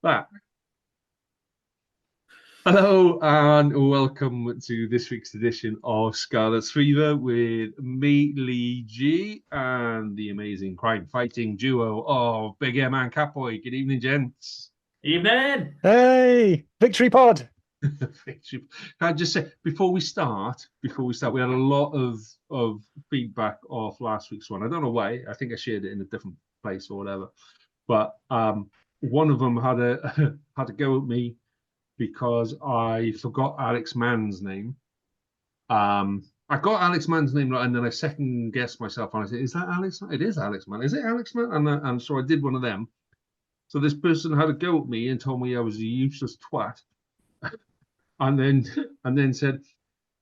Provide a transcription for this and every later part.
That. Hello and welcome to this week's edition of Scarlets Fever with me, Lee G, and the amazing crime fighting duo of Big M and Catboy. Good evening, gents. Evening. Hey, Victory Pod. Can I just say before we start, we had a lot of feedback off last week's one. I don't know why. I think I shared it in a different place or whatever. But one of them had a had a go at me because I forgot Alex Mann's name. I got Alex Mann's name right, and then I second guessed myself, and I said, "Is that Alex? It is Alex Mann. Is it Alex Mann?" And so I did one of them. So this person had a go at me and told me I was a useless twat, and then and then said,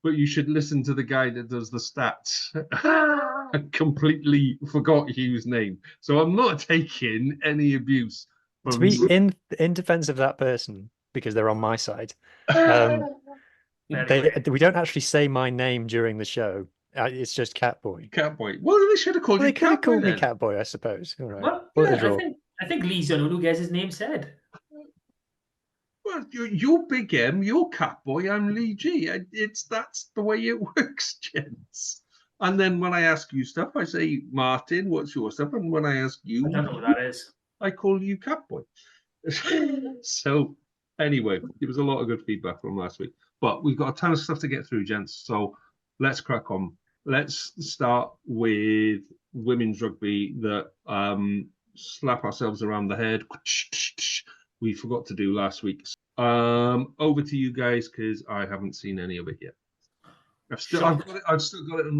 "But you should listen to the guy that does the stats." I completely forgot Hugh's name, so I'm not taking any abuse To from. be in defense of that person, because they're on my side, we don't actually say my name during the show. It's just Catboy. Catboy. Well, they should have called Well, you they could have Catboy called me then. Catboy, I suppose. All right. Well, Call it a yeah, draw. I think Lee's the only one who gets his name said. Well, you're Big M, you're Catboy, I'm Lee G. That's the way it works, gents. And then when I ask you stuff, I say, Martin, what's your stuff? And when I ask I you, don't know what that is. I call you Catboy. So anyway, it was a lot of good feedback from last week. But we've got a ton of stuff to get through, gents. So let's crack on. Let's start with women's rugby that slap ourselves around the head. We forgot to do last week. Over to you guys because I haven't seen any of it yet. I've still got it on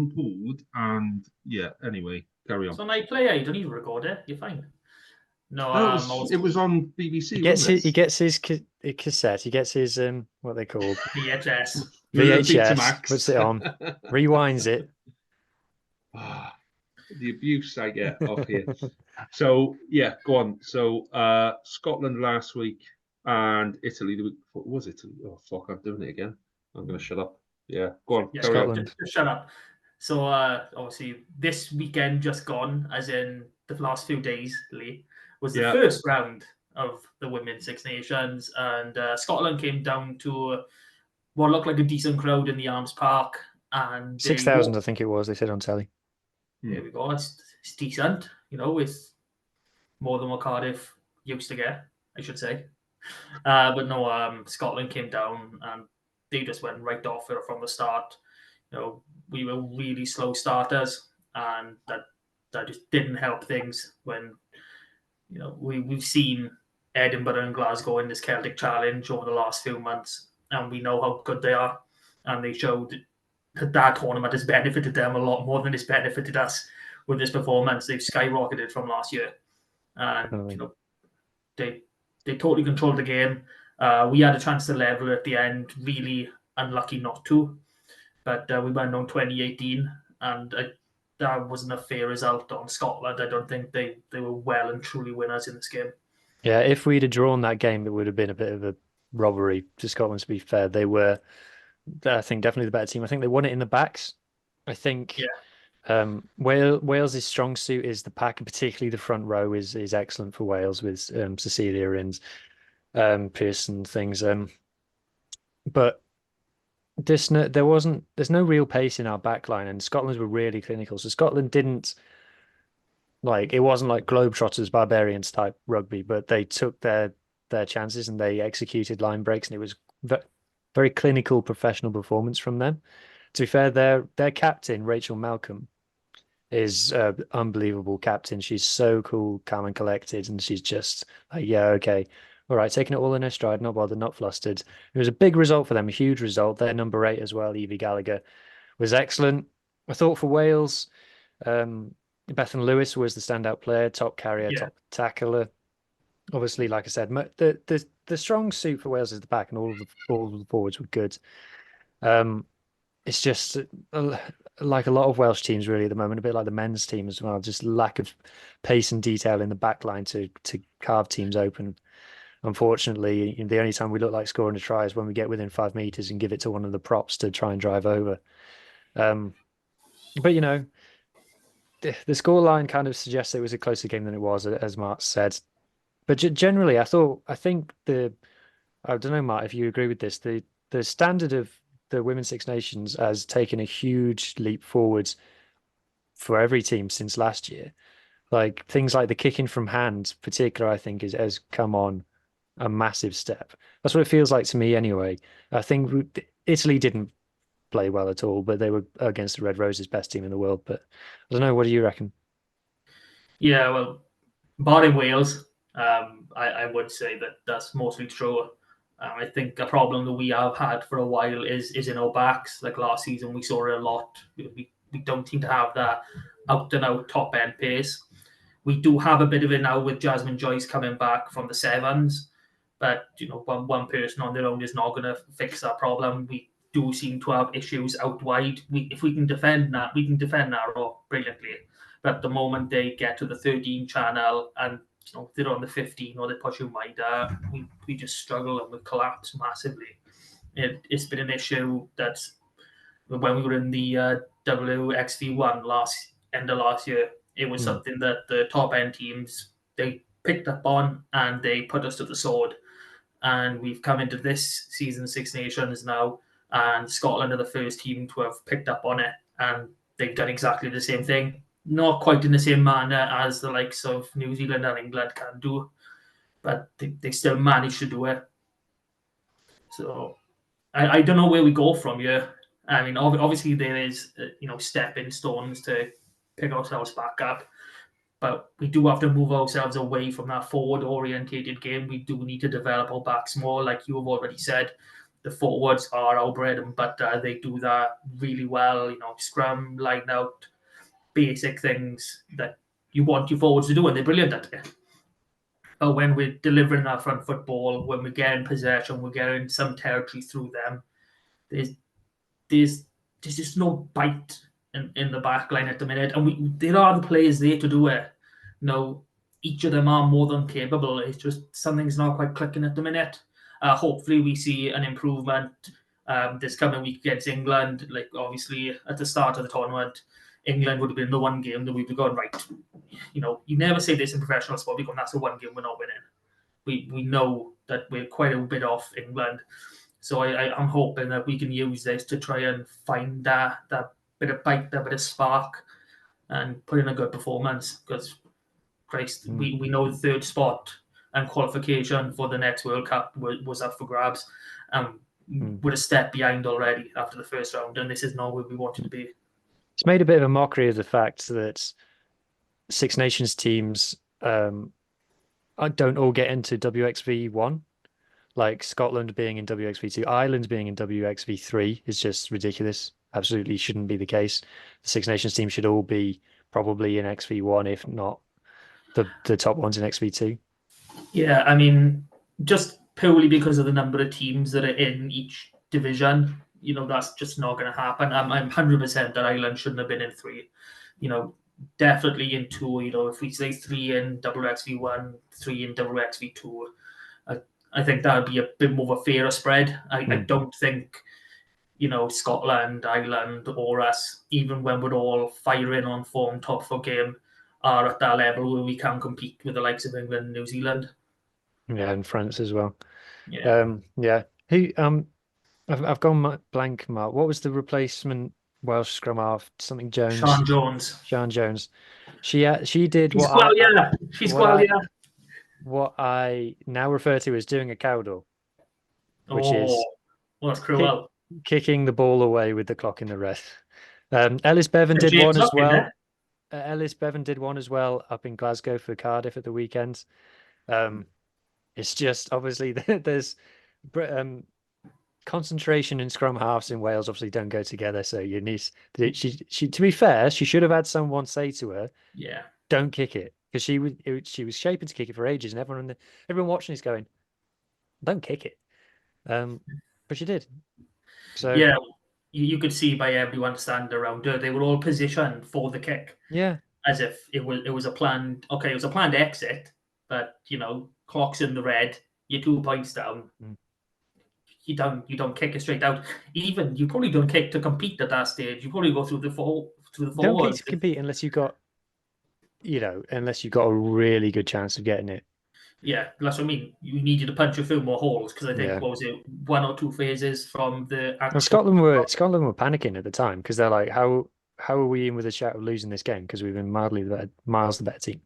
record, and yeah. Anyway, carry on. So night player, you don't need to record it. You're fine. No, It was on BBC. He gets his cassette. He gets his what they call VHS. VHS. Puts it on, rewinds it. The abuse I get off here. So yeah, go on. So Scotland last week and Italy the week before. Was Italy? Oh fuck! I'm doing it again. I'm going to shut up. Yeah, go on. Yeah, Scotland. just shut up. So obviously this weekend just gone, as in the last few days, Lee, was the first round of the Women's Six Nations, and Scotland came down to what looked like a decent crowd in the Arms Park, and 6,000, I think it was. They said on telly. There we go. It's decent, it's more than what Cardiff used to get, I should say. But no, Scotland came down and they just went right off it from the start. We were really slow starters, and that just didn't help things when we've seen Edinburgh and Glasgow in this Celtic Challenge over the last few months, and we know how good they are, and they showed that tournament has benefited them a lot more than it's benefited us with this performance. They've skyrocketed from last year, and they totally controlled the game. We had a chance to level at the end, really unlucky not to, but we went on 2018, and that wasn't a fair result on Scotland. I don't think they were well and truly winners in this game. Yeah, if we'd have drawn that game, it would have been a bit of a robbery to Scotland, to be fair. They were, I think, definitely the better team. I think they won it in the backs. I think Wales' strong suit is the pack, and particularly the front row is excellent for Wales with Cecilia and Pearson things. But there's no real pace in our back line, and Scotland were really clinical. So Scotland didn't it wasn't like Globetrotters, barbarians type rugby, but they took their chances and they executed line breaks, and it was very clinical, professional performance from them. To be fair, their captain, Rachel Malcolm, is unbelievable captain. She's so cool, calm and collected, and she's just like, yeah, okay, all right, taking it all in her stride, not bothered, not flustered. It was a big result for them, a huge result. Their number 8 as well, Evie Gallagher, was excellent. I thought for Wales, Bethan Lewis was the standout player, top carrier, top tackler. Obviously, like I said, the strong suit for Wales is the back, and all of the forwards were good. It's just like a lot of Welsh teams really at the moment, a bit like the men's team as well, just lack of pace and detail in the back line to carve teams open. Unfortunately, the only time we look like scoring a try is when we get within 5 meters and give it to one of the props to try and drive over. But the scoreline kind of suggests it was a closer game than it was, as Mark said. But generally, I think I don't know, Matt, if you agree with this, the standard of the Women's Six Nations has taken a huge leap forwards for every team since last year. Like things like the kicking from hand, particular, I think has come on a massive step. That's what it feels like to me anyway. I think Italy didn't play well at all, but they were against the Red Roses, best team in the world. But I don't know, what do you reckon? Yeah, well, barring Wales, I would say that that's mostly true. I think a problem that we have had for a while is in our backs. Like last season, we saw it a lot. We don't seem to have that out and out top end pace. We do have a bit of it now with Jasmine Joyce coming back from the sevens, but one person on their own is not going to fix that problem. We do seem to have issues out wide. If we can defend that, we can defend narrow brilliantly. But at the moment they get to the 13 channel and they're on the 15 or they push you wider, we just struggle and we collapse massively. It's been an issue that's when we were in the WXV1 end of last year. It was something that the top end teams, they picked up on and they put us to the sword. And we've come into this season, Six Nations now, and Scotland are the first team to have picked up on it, and they've done exactly the same thing. Not quite in the same manner as the likes of New Zealand and England can do, but they still managed to do it. So I don't know where we go from here. I mean, obviously there is, stepping stones to pick ourselves back up, but we do have to move ourselves away from that forward-orientated game. We do need to develop our backs more, like you have already said. The forwards are our bread and butter. They do that really well. Scrum, line out, basic things that you want your forwards to do, and they're brilliant at it. But when we're delivering that front football, when we get in possession, we're getting some territory through them. There's just no bite in the back line at the minute, and there are the players there to do it. Each of them are more than capable. It's just something's not quite clicking at the minute. Hopefully, we see an improvement this coming week against England. Like obviously, at the start of the tournament, England would have been the one game that we'd be going right. You never say this in professional sport because that's the one game we're not winning. We know that we're quite a bit off England. So I'm hoping that we can use this to try and find that bit of bite, that bit of spark, and put in a good performance. Because, Christ, we know the third spot and qualification for the next World Cup was up for grabs. We're a step behind already after the first round, and this is not where we wanted to be. It's made a bit of a mockery of the fact that Six Nations teams don't all get into WXV1. Like Scotland being in WXV2, Ireland being in WXV3 is just ridiculous. Absolutely shouldn't be the case. The Six Nations team should all be probably in XV1, if not the top ones in XV2. Yeah, I mean, just purely because of the number of teams that are in each division, that's just not going to happen. I'm 100% that Ireland shouldn't have been in 3. Definitely in 2. If we say 3 in WXV1, 3 in WXV2, I think that would be a bit more of a fairer spread. I don't think, Scotland, Ireland, or us, even when we're all firing on form, top for game, are at that level where we can compete with the likes of England and New Zealand. Yeah, and France as well. Yeah. Yeah. Who? I've gone blank, Mark. What was the replacement Welsh scrum half? Something Jones. Sian Jones. She did what I now refer to as doing a cowdle, which is that's cruel. Kicking the ball away with the clock in the red. Ellis Bevan did one as well. Ellis Bevan did one as well up in Glasgow for Cardiff at the weekend. It's just obviously there's concentration and scrum halves in Wales obviously don't go together. So you need she to be fair, she should have had someone say to her, "Yeah, don't kick it," because she was shaping to kick it for ages, and everyone watching is going, "Don't kick it," but she did. So yeah, you could see by everyone standing around her, they were all positioned for the kick. Yeah, as if it was a planned. Okay, it was a planned exit, but clock's in the red. You're 2 points down. You don't kick it straight out. Even you probably don't kick to compete at that stage. You probably go through the forward. Don't kick to compete unless you've got a really good chance of getting it. Yeah, that's what I mean. You needed to punch a few more holes because I think Yeah. what was it, 1 or 2 phases from the Well, actual. Scotland were panicking at the time because they're like, how are we in with a shout of losing this game because we've been miles the better team.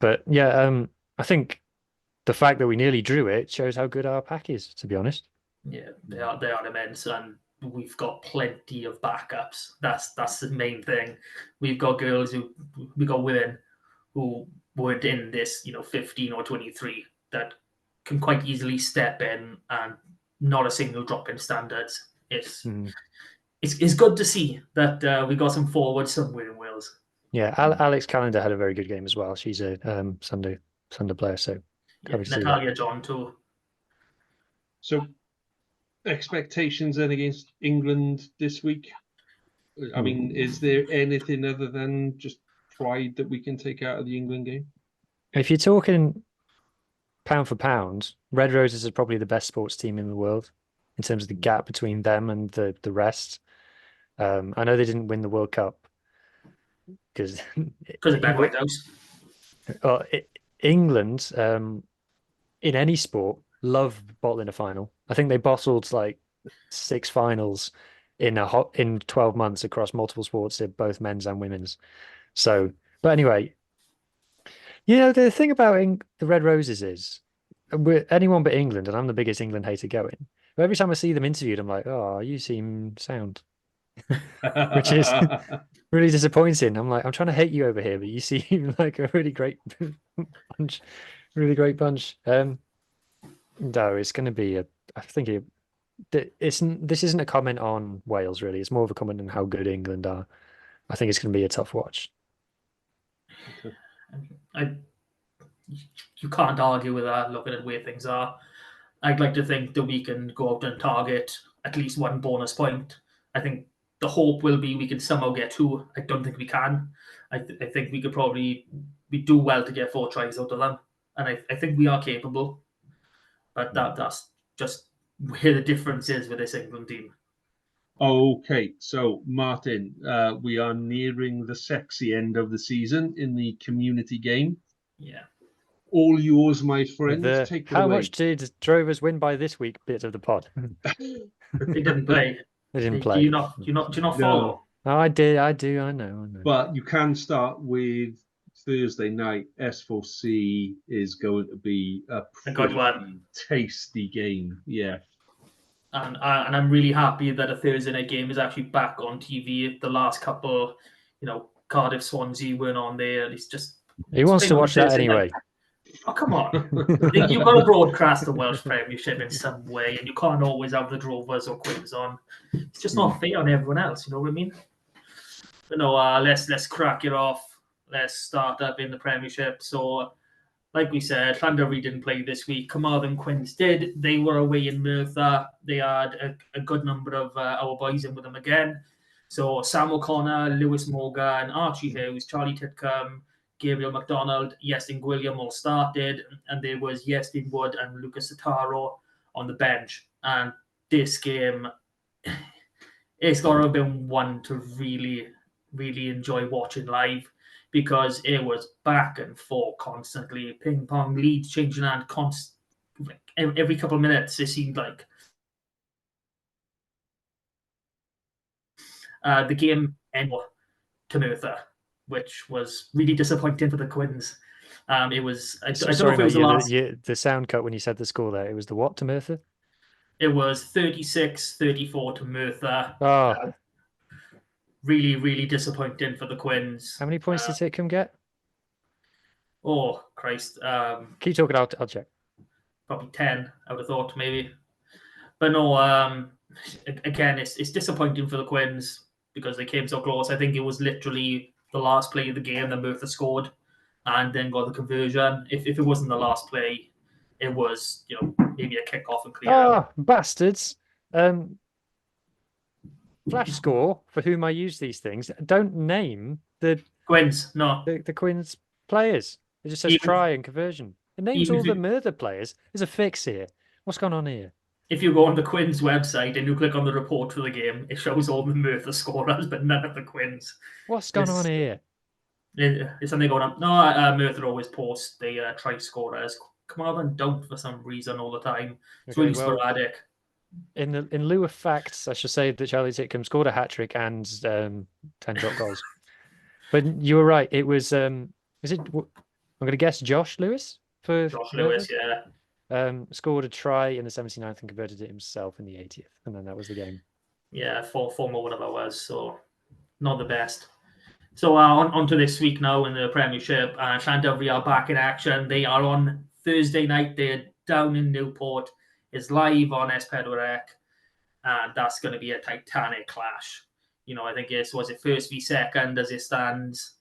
But yeah, I think the fact that we nearly drew it shows how good our pack is, to be honest. Yeah, they are immense, and we've got plenty of backups. That's the main thing. We've got women who weren't in this, 15 or 23 that can quite easily step in and not a single drop in standards. It's good to see that we got some forwards somewhere in Wales. Yeah, Alex Callender had a very good game as well. She's a Sunday player, so happy to see that. Natalia John too. So, expectations then against England this week? I mean, is there anything other than just pride that we can take out of the England game? If you're talking pound for pound, Red Roses are probably the best sports team in the world in terms of the gap between them and the rest. I know they didn't win the World Cup because of Ben Whitehouse. England, in any sport, love bottling a final. I think they bottled like 6 finals in 12 months across multiple sports, both men's and women's. So, but anyway, the thing about the Red Roses is anyone but England, and I'm the biggest England hater going. But every time I see them interviewed, I'm like, oh, you seem sound, which is really disappointing. I'm like, I'm trying to hate you over here, but you seem like a really great bunch, really great bunch. No, it's going to be I think this isn't a comment on Wales really. It's more of a comment on how good England are. I think it's going to be a tough watch. You can't argue with that looking at where things are. I'd like to think that we can go out and target at least 1 bonus point. I think the hope will be we can somehow get 2. I don't think we can. I think we could probably do well to get 4 tries out of them. And I think we are capable. But that's just where the difference is with this England team. Okay, so Martin, we are nearing the sexy end of the season in the community game. Yeah. All yours, my friend. Take it how away. much did Drovers win by this week? Bit of the pod. They didn't play. They didn't play. Do you not follow? Oh, I did. I do. I know. But you can start with Thursday night. S4C is going to be a pretty tasty game. Yeah. And I'm really happy that a Thursday night game is actually back on TV. The last couple, Cardiff Swansea weren't on there. It's just he wants to watch that anyway. Night. Oh, come on. You've got to broadcast the Welsh Premiership in some way, and you can't always have the Drovers or Quins on. It's just not fair on everyone else, you know what I mean? But no, let's crack it off. Let's start up in the Premiership. So, like we said, Llandovery didn't play this week. Carmarthen Quins did. They were away in Merthyr. They had a good number of our boys in with them again. So Sam O'Connor, Lewis Morgan, Archie Hughes, Charlie Titcombe, Gabriel MacDonald, Iestyn Gwilliam all started, and there was Iestyn Wood and Lucas Sataro on the bench. And this game, it's got to have been one to really, really enjoy watching live because it was back and forth constantly, ping pong, leads changing hand, every couple of minutes. It seemed like the game ended to Merthyr, which was really disappointing for the Quins. It was. I don't know if it was the last. The sound cut when you said the score there. It was the what to Merthyr? It was 36-34 to Merthyr. Oh. Really, really disappointing for the Quins. How many points did Titcombe get? Oh, Christ. Keep talking, I'll check. Probably 10, I would have thought, maybe. But no, again, it's disappointing for the Quins because they came so close. I think it was literally the last play of the game that Merthyr scored and then got the conversion. If it wasn't the last play, it was, maybe a kick-off and clear out. Bastards. Flash score for whom I use these things. Don't name the Quins, no. The Quins players. It just says try and conversion. It names all the Merthyr players. There's a fix here. What's going on here? If you go on the Quins website and you click on the report for the game, it shows all the Merthyr scorers, but none of the Quins. What's going on here? It's something going on. No, Merthyr always post the try scorers. Carmarthen don't for some reason all the time. It's Okay, really well, sporadic. in lieu of facts, I should say that Charlie Titcombe scored a hat trick and 10 drop goals. But you were right. It was is it? I'm going to guess Josh Lewis for Josh Merthyr? Lewis, yeah. Scored a try in the 79th and converted it himself in the 80th, and then that was the game. Yeah, former one of ours, so not the best. So on to this week now in the Premiership. Llandovery are back in action. They are on Thursday night. They're down in Newport. It's live on S4C, and that's going to be a titanic clash. I think was it first v second as it stands?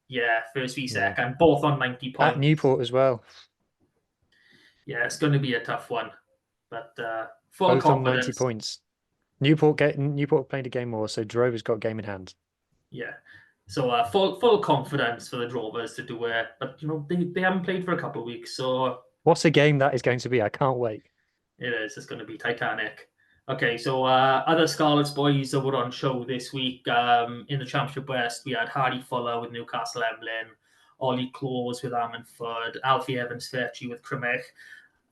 Yeah, first v second, both on 90 points. At Newport as well. Yeah, it's going to be a tough one, but full both confidence. On 90 points. Newport played a game more, so Drover's got game in hand. Yeah. So full confidence for the Drovers to do it, but they haven't played for a couple of weeks, so what a game that is going to be! I can't wait. It is. It's going to be titanic. Okay, so other Scarlets boys that were on show this week in the Championship West, we had Hardy Fuller with Newcastle Emlyn, Ollie Claus with Ammanford, Alfie Evans-Fetchy with Crymych,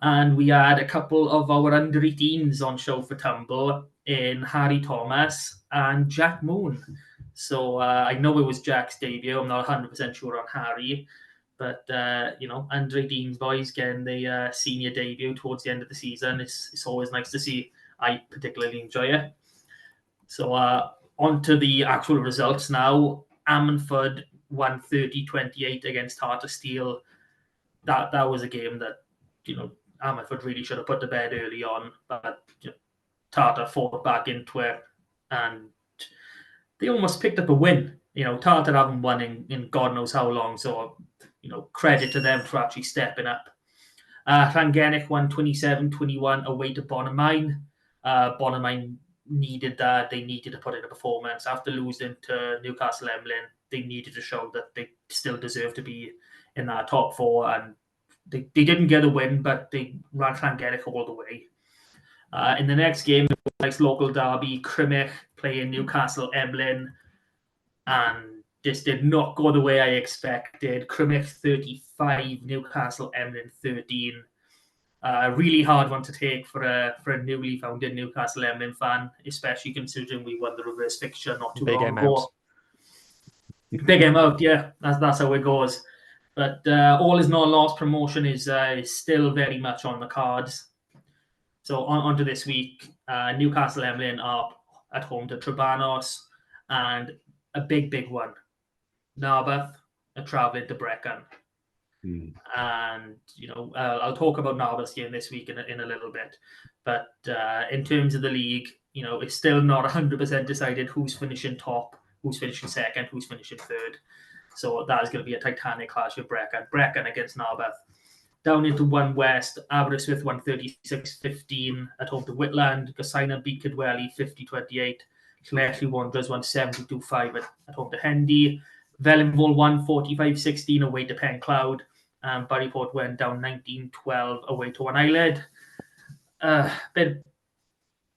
and we had a couple of our under-18s on show for Tumble in Harry Thomas and Jack Moon. So I know it was Jack's debut. I'm not 100% sure on Harry. But, under 18 boys getting the senior debut towards the end of the season. It's always nice to see. I particularly enjoy it. So on to the actual results now. Ammanford won 30-28 against Tartar Steel. That was a game that, Ammanford really should have put to bed early on. But Tartar fought back into it. And they almost picked up a win. Tartar haven't won in God knows how long. So credit to them for actually stepping up. Llangennech won 27-21 away to Bonamine. Bonamine needed that. They needed to put in a performance. After losing to Newcastle Emlyn, they needed to show that they still deserve to be in that top four. And they didn't get a win, but they ran Llangennech all the way. In the next game, nice local derby, Crymych playing Newcastle Emlyn. And this did not go the way I expected. Crymych 35, Newcastle Emlyn 13. Really hard one to take for a newly founded Newcastle Emlyn fan, especially considering we won the reverse fixture not too long ago. Big game out, yeah. That's how it goes. But all is not lost. Promotion is still very much on the cards. So on to this week. Newcastle Emlyn are at home to Trebanos, and a big one. Narberth are travelling to Brecon. And, I'll talk about Narberth's game this week in a little bit. But in terms of the league, it's still not 100% decided who's finishing top, who's finishing second, who's finishing third. So that is going to be a titanic clash with Brecon. Brecon against Narberth. Down into 1 West, Aberystwyth won 36-15 at home to Whitland. Gosaina beat Kidwelly 50-28. Llanelli Wanderers won 72-5 at home to Hendy. Wellinville won 45-16 away to Pencloud. Barryport went down 19-12 away to One Island. Bit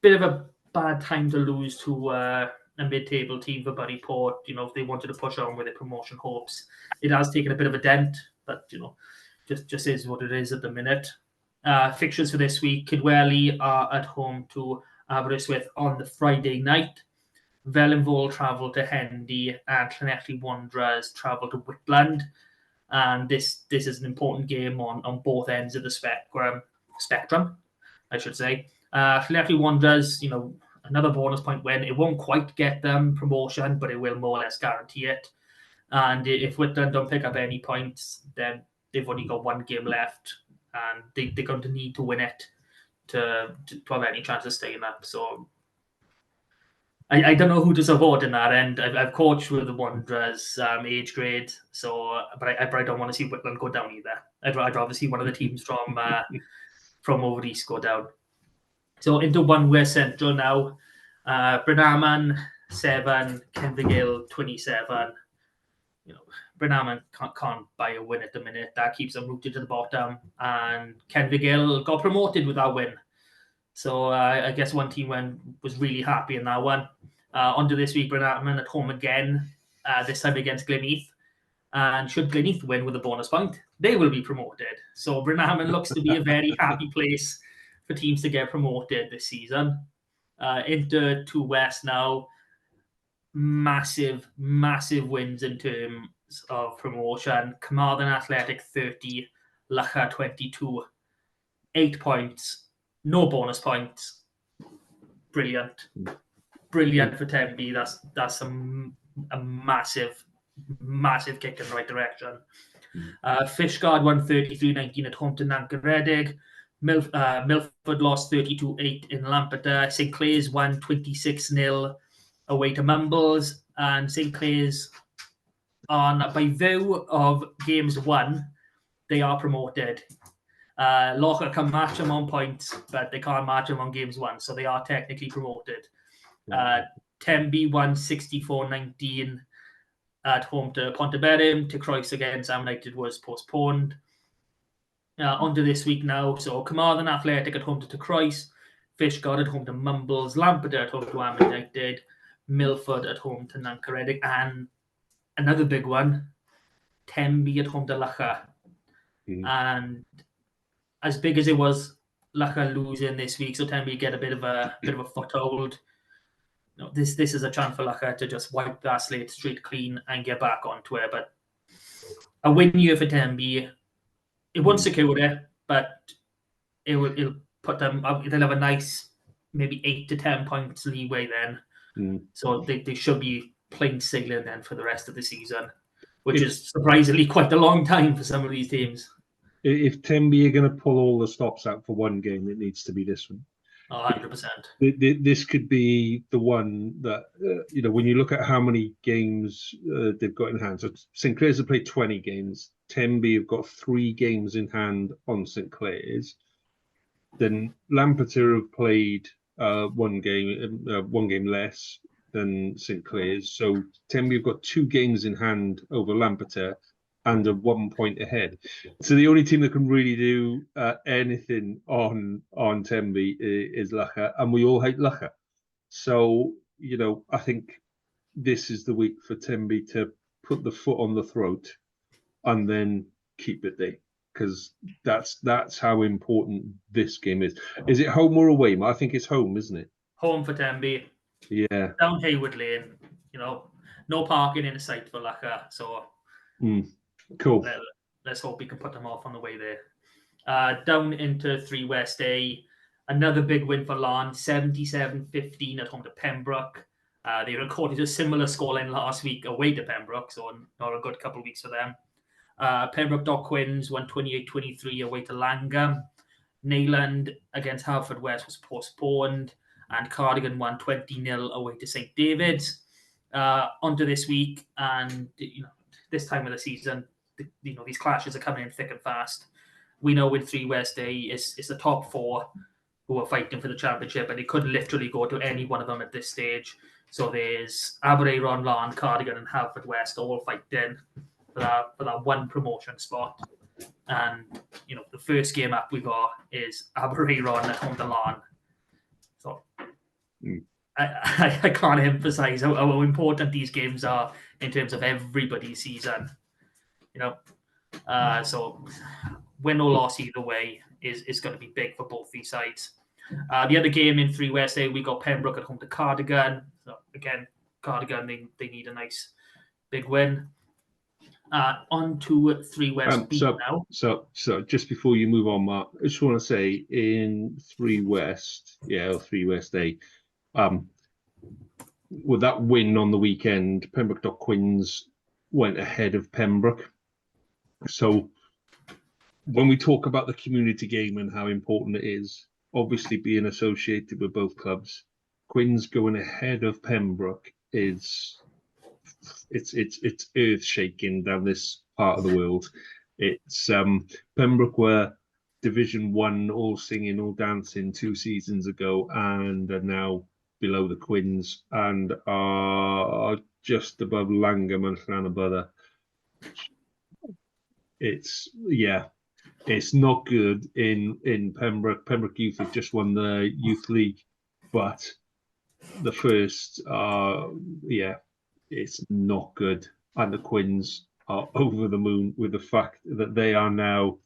of a bad time to lose to a mid-table team for Barryport. If they wanted to push on with their promotion hopes, it has taken a bit of a dent, but just is what it is at the minute. Fixtures for this week: Kidwelly are at home to Aberystwyth on the Friday night. Wellinville travel to Hendy, and Llanelli Wanderers travel to Whitland. And this is an important game on both ends of the spectrum, I should say. Llanelli Wanderers, another bonus point win. It won't quite get them promotion, but it will more or less guarantee it. And if Whitland don't pick up any points, then they've only got 1 game left, and they're going to need to win it to have any chance of staying up. So I don't know who to support in that end. I've coached with the Wanderers age grade, but I don't want to see Whitland go down either. I'd rather see one of the teams from over east go down. So into 1 West Central now. Brynaman 7, Kenvigill 27. Brynaman can't buy a win at the minute. That keeps them rooted to the bottom. And Kenvigill got promoted with that win. So I guess one team was really happy in that one. On to this week, Brynaman at home again, this time against Glenheath. And should Gleneath win with a bonus point, they will be promoted. So Brynaman looks to be a very happy place for teams to get promoted this season. Into 2 West now. Massive wins in terms of promotion. Carmarthen Athletic 30, Loughor 22. 8 points, no bonus points. Brilliant for Tenby. That's a massive kick in the right direction. Fishguard won 33-19 at home to Nancaredig. Milford lost 32-8 in Lampeter. St Clair's won 26-0 away to Mumbles, and St Clair's, by virtue of games won, they are promoted. Locher can match them on points, but they can't match them on games won, so they are technically promoted. Tenby won 64-19 at home to Ponteberem. To Croyce against Sam United was postponed. On to this week now. So Carmarthen Athletic at home to Croyce, Fishguard at home to Mumbles, Lampeter at home to Am United, Milford at home to Nancaredig, and another big one, Tenby at home to Loughor. And as big as it was, Loughor losing this week, so Tenby get a bit of a foothold. This is a chance for Loughor to just wipe that slate straight clean and get back onto it. But a win year for Tenby. It won't secure it, but it'll put them up. They'll have a nice maybe 8 to 10 points leeway then. So they should be plain sailing then for the rest of the season, which is surprisingly quite a long time for some of these teams. If Tenby are going to pull all the stops out for one game, it needs to be this one. 100%. This could be the one that, when you look at how many games they've got in hand. So St Clair's have played 20 games. Tenby have got 3 games in hand on St Clair's. Then Lampeter have played one game less than St Clair's. So Tenby have got 2 games in hand over Lampeter and a 1 point ahead. So the only team that can really do anything on Tenby is Loughor, and we all hate Loughor. So, I think this is the week for Tenby to put the foot on the throat and then keep it there, because that's how important this game is. Is it home or away? I think it's home, isn't it? Home for Tenby. Yeah. Down Hayward Lane, no parking in sight for Loughor, so... Cool. Let's hope we can put them off on the way there. Down into 3 West A, another big win for Larne, 77-15 at home to Pembroke. They recorded a similar scoreline last week away to Pembroke, so not a good couple of weeks for them. Pembroke Dock Quins won 28-23 away to Langham. Neyland against Haverfordwest was postponed, and Cardigan won 20-0 away to St David's. Onto this week, and this time of the season, these clashes are coming in thick and fast. We know with 3 West A, it's the top 4 who are fighting for the championship, and it could literally go to any one of them at this stage. So there's Aberaeron, Larne, Cardigan, and Haverfordwest all fighting for that one promotion spot. And the first game up we got is Aberaeron at home to Larne. So I can't emphasize how important these games are in terms of everybody's season. So win or loss either way is going to be big for both these sides. The other game in 3 West A, we got Pembroke at home to Cardigan. So again, Cardigan, they need a nice big win. On to 3 West B now. So just before you move on, Mark, I just want to say in 3 West, or 3 West A, with that win on the weekend, Pembroke Dock Quins went ahead of Pembroke. So when we talk about the community game and how important it is, obviously being associated with both clubs, Quins going ahead of Pembroke it's earth shaking down this part of the world. It's Pembroke were Division 1, all singing, all dancing 2 seasons ago, and are now below the Quins and are just above Langham and Llanybother. It's not good in Pembroke. Pembroke Youth have just won the Youth League, but the first, it's not good. And the Quins are over the moon with the fact that they are now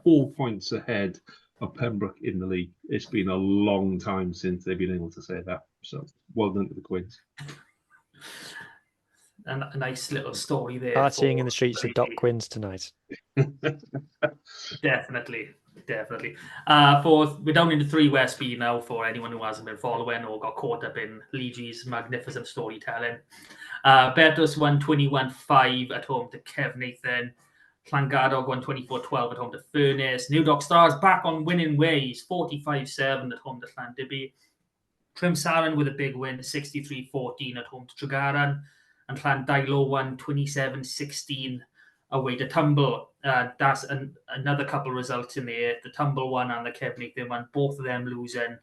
4 points ahead of Pembroke in the league. It's been a long time since they've been able to say that. So well done to the Quins. And a nice little story there. Partying in the streets of Dock Quins tonight. Definitely. We're down into 3 West B now for anyone who hasn't been following or got caught up in Leege's magnificent storytelling. Bertus won 21-5 at home to Cefneithin. Llangadog won 24-12 at home to Furness. New Dock Stars back on winning ways, 45-7 at home to Llandybie. Trimsaran with a big win, 63-14 at home to Tregaron. And Llandailo won 27-16 away to Tumble. That's another couple of results in there. The Tumble one and the Cefneithin one, both of them losing.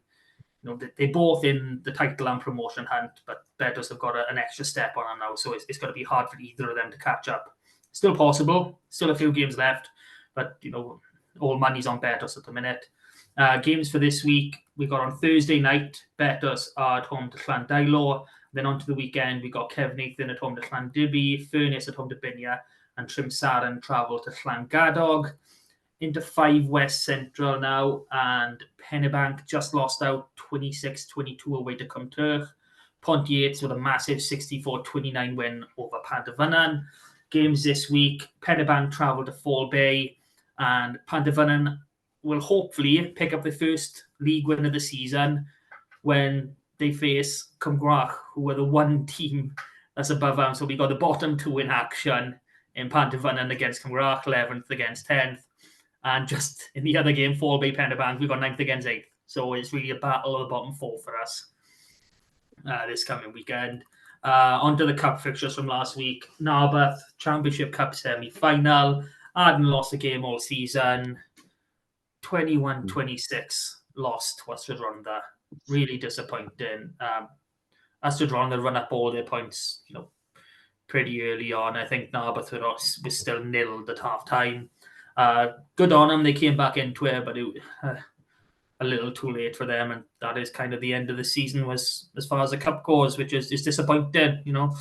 You know, they're both in the title and promotion hunt, but Bertus have got an extra step on them now, so it's going to be hard for either of them to catch up. Still possible, still a few games left, but you know, all money's on Bertus at the minute. Games for this week, we got on Thursday night, Bertus are at home to Llandailo. Then on to the weekend, we got Cefneithin at home to Llandybie, Furness at home to Binia, and Trimsaran travel to Llangadog. Into 5 West Central now, and Pennebank just lost out 26-22 away to Cwmturch. Pontiates with a massive 64-29 win over Panderfynon. Games this week, Pennebank travel to Fall Bay, and Panderfynon will hopefully pick up the first league win of the season when they face Cwmgrach, who are the one team that's above them. So we got the bottom 2 in action in Panderfynon against Cwmgrach, 11th against 10th. And just in the other game, Fall Bay Pennebank, we got 9th against 8th. So it's really a battle of the bottom 4 for us this coming weekend. Onto the cup fixtures from last week. Narberth Championship Cup semi-final. Arden lost a game all season. 21-26 lost to Ystrad. Really disappointing. Ystrad run up all their points, you know, pretty early on. I think Narberth was still nilled at half time. Good on them. They came back into it, but it a little too late for them, and that is kind of the end of the season was as far as the cup goes, which is disappointing. You know,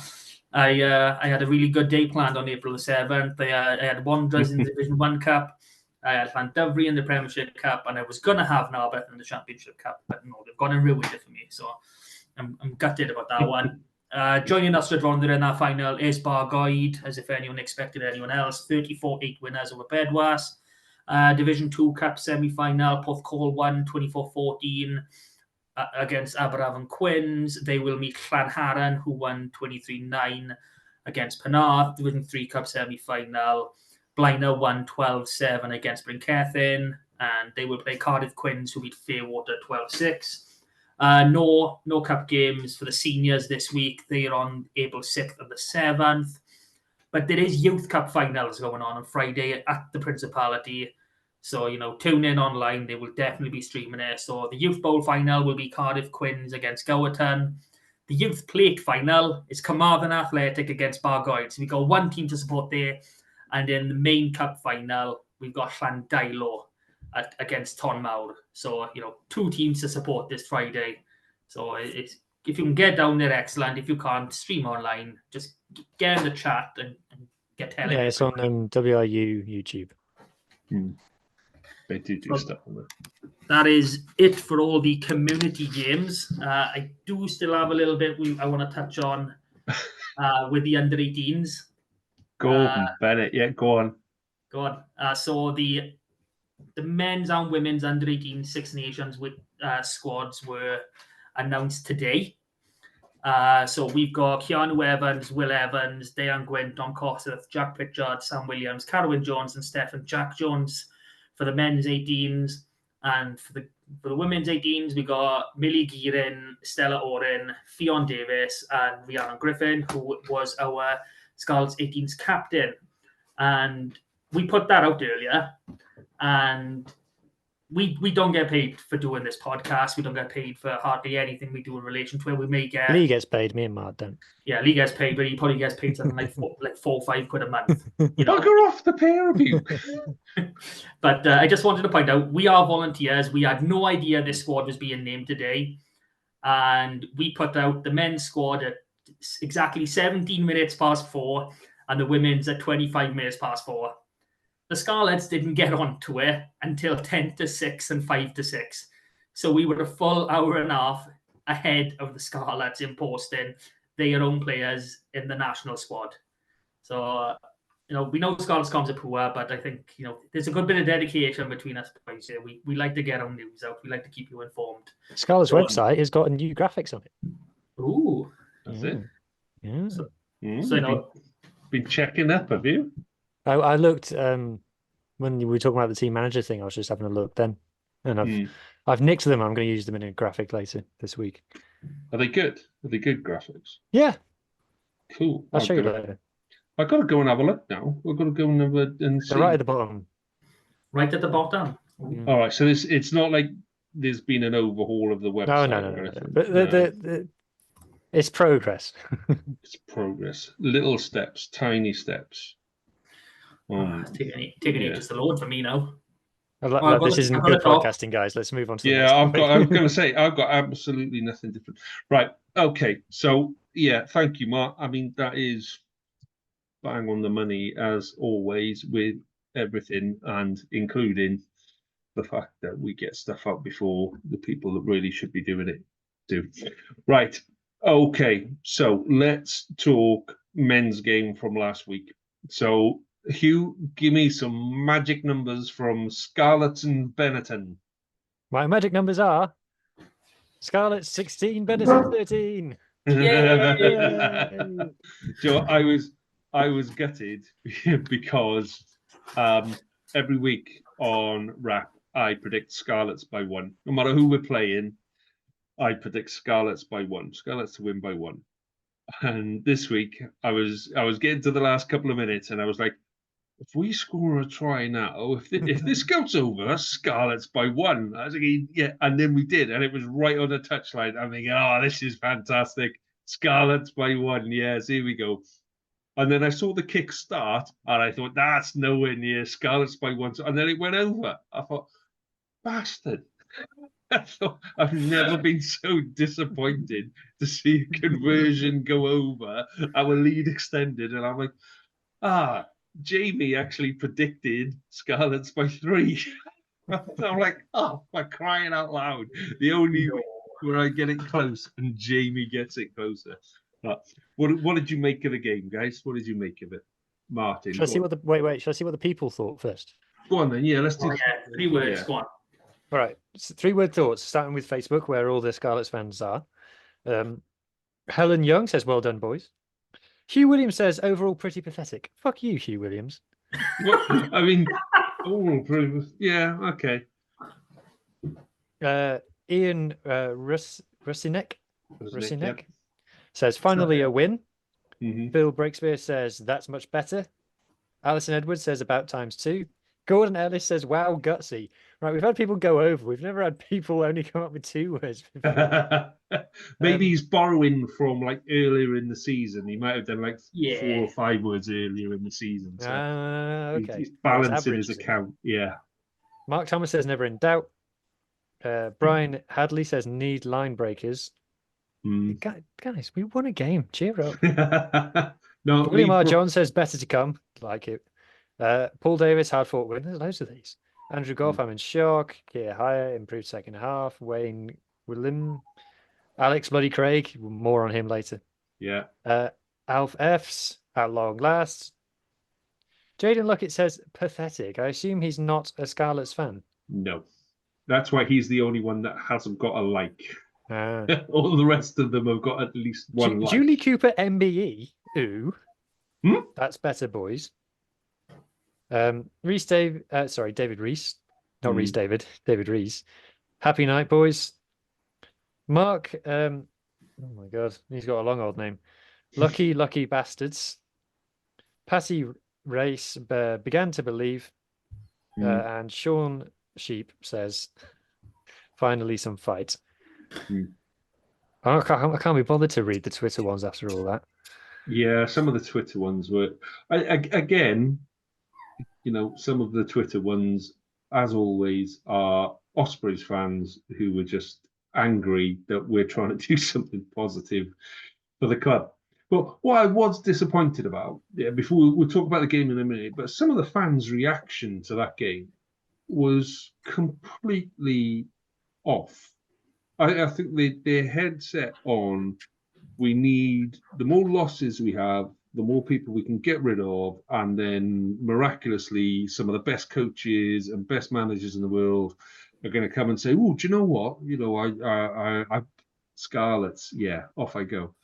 I had a really good day planned on April the 7th. I had Wanderers in the Division 1 Cup. I had Llandovery in the Premiership Cup, and I was going to have Narberth in the Championship Cup, but no, they've gone and ruined it for me. So I'm gutted about that one. Joining Ystrad in that final is Bargoed, as if anyone expected anyone else. 34-8 winners over Bedwas. Division 2 Cup semi-final, Porthcawl won 24-14 against Aberafon Quins. They will meet Llanharan, who won 23-9 against Penarth. Division 3 Cup semi-final, Blaenau won 12-7 against Bryncethin, and they will play Cardiff Quins, who beat Fairwater 12-6. No cup games for the seniors this week. They are on April 6th and the 7th. But there is Youth Cup finals going on Friday at the Principality. So, you know, tune in online. They will definitely be streaming it. So the Youth Bowl final will be Cardiff Quins against Gowerton. The Youth Plate final is Carmarthen Athletic against Bargoed. So we've got one team to support there. And in the main cup final, we've got Llandailo against Tonmawr. So, you know, 2 teams to support this Friday. So if you can get down there, excellent. If you can't, stream online. Just get in the chat and get telling. Yeah, it's on WRU YouTube. They do stuff on there. That is it for all the community games. I do still have a little bit I want to touch on with the under-18s. Gordon Bennett, yeah, go on. Go on. So the men's and women's under-18 Six Nations with squads were announced today. So we've got Keanu Evans, Will Evans, Dayan Gwyn, Don Kossuth, Jack Pritchard, Sam Williams, Carwyn Jones, and Stephen Jack Jones for the men's 18s. And for the women's 18s, we got Millie Gearin, Stella Oren, Fionn Davis, and Rhiannon Griffin, who was our Scarlets 18s captain. And we put that out earlier, and we don't get paid for doing this podcast. We don't get paid for hardly anything we do in relation to it. We may get... Lee gets paid, me and Mark don't. Yeah, Lee gets paid, but he probably gets paid something like 4 or 5 quid a month. You know? Bugger off the pair of you. But I just wanted to point out, we are volunteers. We had no idea this squad was being named today. And we put out the men's squad at exactly 17 minutes past 4. and the women's at 25 minutes past 4. The Scarlets didn't get onto it until 10 to 6 and 5 to 6. So we were a full hour and a half ahead of the Scarlets in posting their own players in the national squad. So, we know Scarlets comms are poor, but I think, there's a good bit of dedication between us boys here. We like to get our news out. We like to keep you informed. Scarlet's website has got new graphics on it. Ooh. That's it. Yeah. So, been checking up, have you? I looked when we were talking about the team manager thing. I was just having a look then, and I've nicked them. I'm going to use them in a graphic later this week. Are they good? Are they good graphics? Yeah. Cool. I'll show you later. I've got to go and have a look now. We've got to go and see. They're right at the bottom. Right at the bottom. All right. So it's not like there's been an overhaul of the website. No. But it's progress. It's progress. Little steps, tiny steps. Taking ages to load for me now. This isn't good podcasting, guys. Let's move on to the next I'm topic. going to say I've got absolutely nothing different. Right. Okay. So thank you, Mark. I mean, that is bang on the money as always with everything, and including the fact that we get stuff out before the people that really should be doing it do. Right. Okay. So let's talk men's game from last week. So Hugh, give me some magic numbers from Scarlets and Benetton. My magic numbers are Scarlets 16, Benetton 13. Yay! So I was gutted because every week on Rap I predict Scarlets by 1. No matter who we're playing, I predict Scarlets by 1. Scarlets to win by 1. And this week I was getting to the last couple of minutes and I was like, if we score a try now, if this goes over, Scarlets by 1. I was thinking, and then we did, and it was right on the touchline. I'm thinking, this is fantastic. Scarlets by 1. Yes, here we go. And then I saw the kick start, and I thought, that's nowhere near Scarlets by 1. And then it went over. I thought, bastard. I've never been so disappointed to see a conversion go over, our lead extended, and I'm like, Jamie actually predicted Scarlets by 3. I'm like, by crying out loud. The only week where I get it close and Jamie gets it closer. What did you make of the game, guys? What did you make of it? Martin. Should I see what the people thought first? Go on then, let's do 3 words, go on. All right. So 3-word thoughts, starting with Facebook, where all the Scarlets fans are. Helen Young says, well done, boys. Hugh Williams says, overall pretty pathetic. Fuck you, Hugh Williams. I mean, okay. Ian Rusinek says, finally a win. Mm-hmm. Bill Breakspear says, that's much better. Alison Edwards says, about times 2. Gordon Ellis says, wow, gutsy. Right, we've had people go over. We've never had people only come up with 2 words before. Maybe he's borrowing from earlier in the season. He might have done 4 or 5 words earlier in the season. So okay. He's balancing his account. Yeah. Mark Thomas says, never in doubt. Brian Hadley says, need line breakers. Guys, we won a game. Cheer up. No, William R. John says, better to come. Like it. Paul Davis, hard fought win. There's loads of these. Andrew Goff, I'm in shock. Keir Hire, improved second half. Wayne Willim. Alex Bloody Craig, more on him later. Yeah. Alf F's, at long last. Jaden Luckett says, pathetic. I assume he's not a Scarlets fan. No. That's why he's the only one that hasn't got a like. All the rest of them have got at least one like. Julie Cooper, MBE. Ooh. That's better, boys. David Reese. Not Reese David. David Reese. Happy night, boys. Mark, oh my God, he's got a long old name. Lucky bastards. Patty Race began to believe. And Sean Sheep says, finally some fight. I can't be bothered to read the Twitter ones after all that. Yeah, some of the Twitter ones were... Again, some of the Twitter ones, as always, are Ospreys fans who were just angry that we're trying to do something positive for the club, But what I was disappointed about, before we'll talk about the game in a minute, but some of the fans' reaction to that game was completely off. I think their headset on, we need the more losses we have, the more people we can get rid of, and then miraculously, some of the best coaches and best managers in the world are going to come and say, "Oh, do you know what? I Scarlets, yeah, off I go."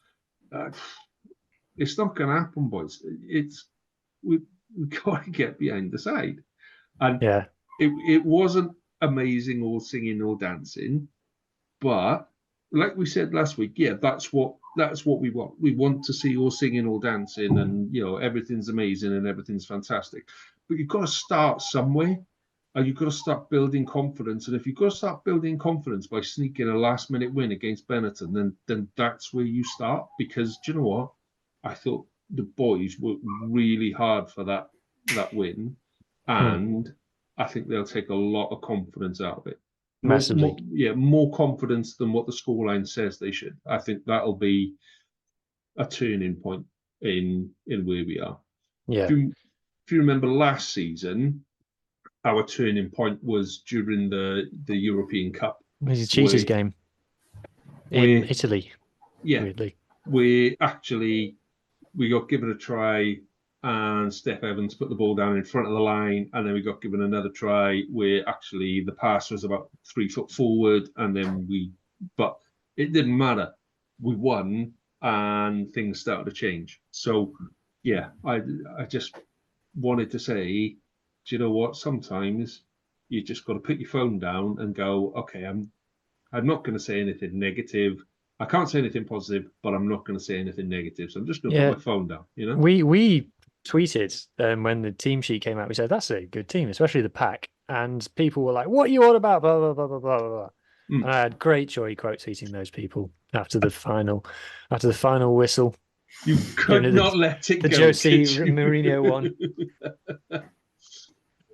It's not going to happen, boys. We got to get behind the side, and Yeah. it wasn't amazing or singing or dancing, but like we said last week, yeah, that's what we want. We want to see all singing, all dancing, and everything's amazing and everything's fantastic. But you've got to start somewhere, and you've got to start building confidence. And if you've got to start building confidence by sneaking a last-minute win against Benetton, then that's where you start. Because do you know what? I thought the boys worked really hard for that win, and I think they'll take a lot of confidence out of it. Massively. More confidence than what the scoreline says they should. I think that'll be a turning point in where we are. Yeah. If you remember last season, our turning point was during the European Cup. It was a cheaters game in Italy. Yeah, weirdly. We got given a try, and Steph Evans put the ball down in front of the line, and then we got given another try where actually the pass was about 3 foot forward, and then but it didn't matter. We won, and things started to change. So, yeah, I just wanted to say, do you know what? Sometimes you just got to put your phone down and go, okay, I'm not going to say anything negative. I can't say anything positive, but I'm not going to say anything negative. So I'm just going to put my phone down. We tweeted when the team sheet came out. We said that's a good team, especially the pack. And people were like, "What are you on about?" Blah blah blah blah blah blah. And I had great joy quote tweeting those people after the final whistle. You could not let it the go. The Jose Mourinho one.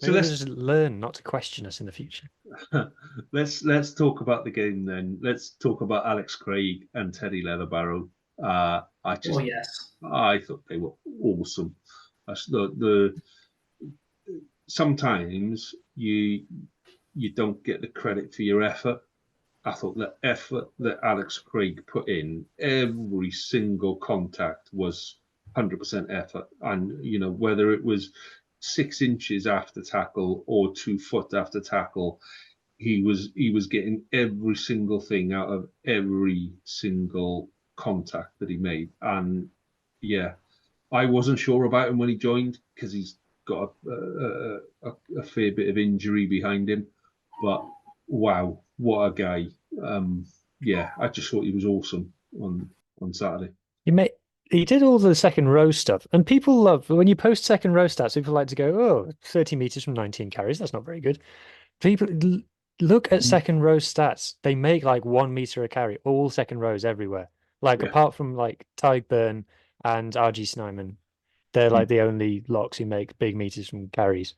So let's just learn not to question us in the future. Let's talk about the game then. Let's talk about Alex Craig and Teddy Leatherbarrow. I thought they were awesome. Sometimes you don't get the credit for your effort. I thought the effort that Alex Craig put in, every single contact was 100% effort, and whether it was 6 inches after tackle or 2 foot after tackle, he was getting every single thing out of every single contact that he made. And yeah, I wasn't sure about him when he joined because he's got a fair bit of injury behind him, but wow, what a guy. I just thought he was awesome on Saturday. He did all the second row stuff, and people love when you post second row stats. People like to go, 30 meters from 19 carries. That's not very good. People look at second row stats. They make like 1 meter a carry, all second rows everywhere. Apart from like Tyburn and RG Snyman, they're like the only locks who make big meters from carries.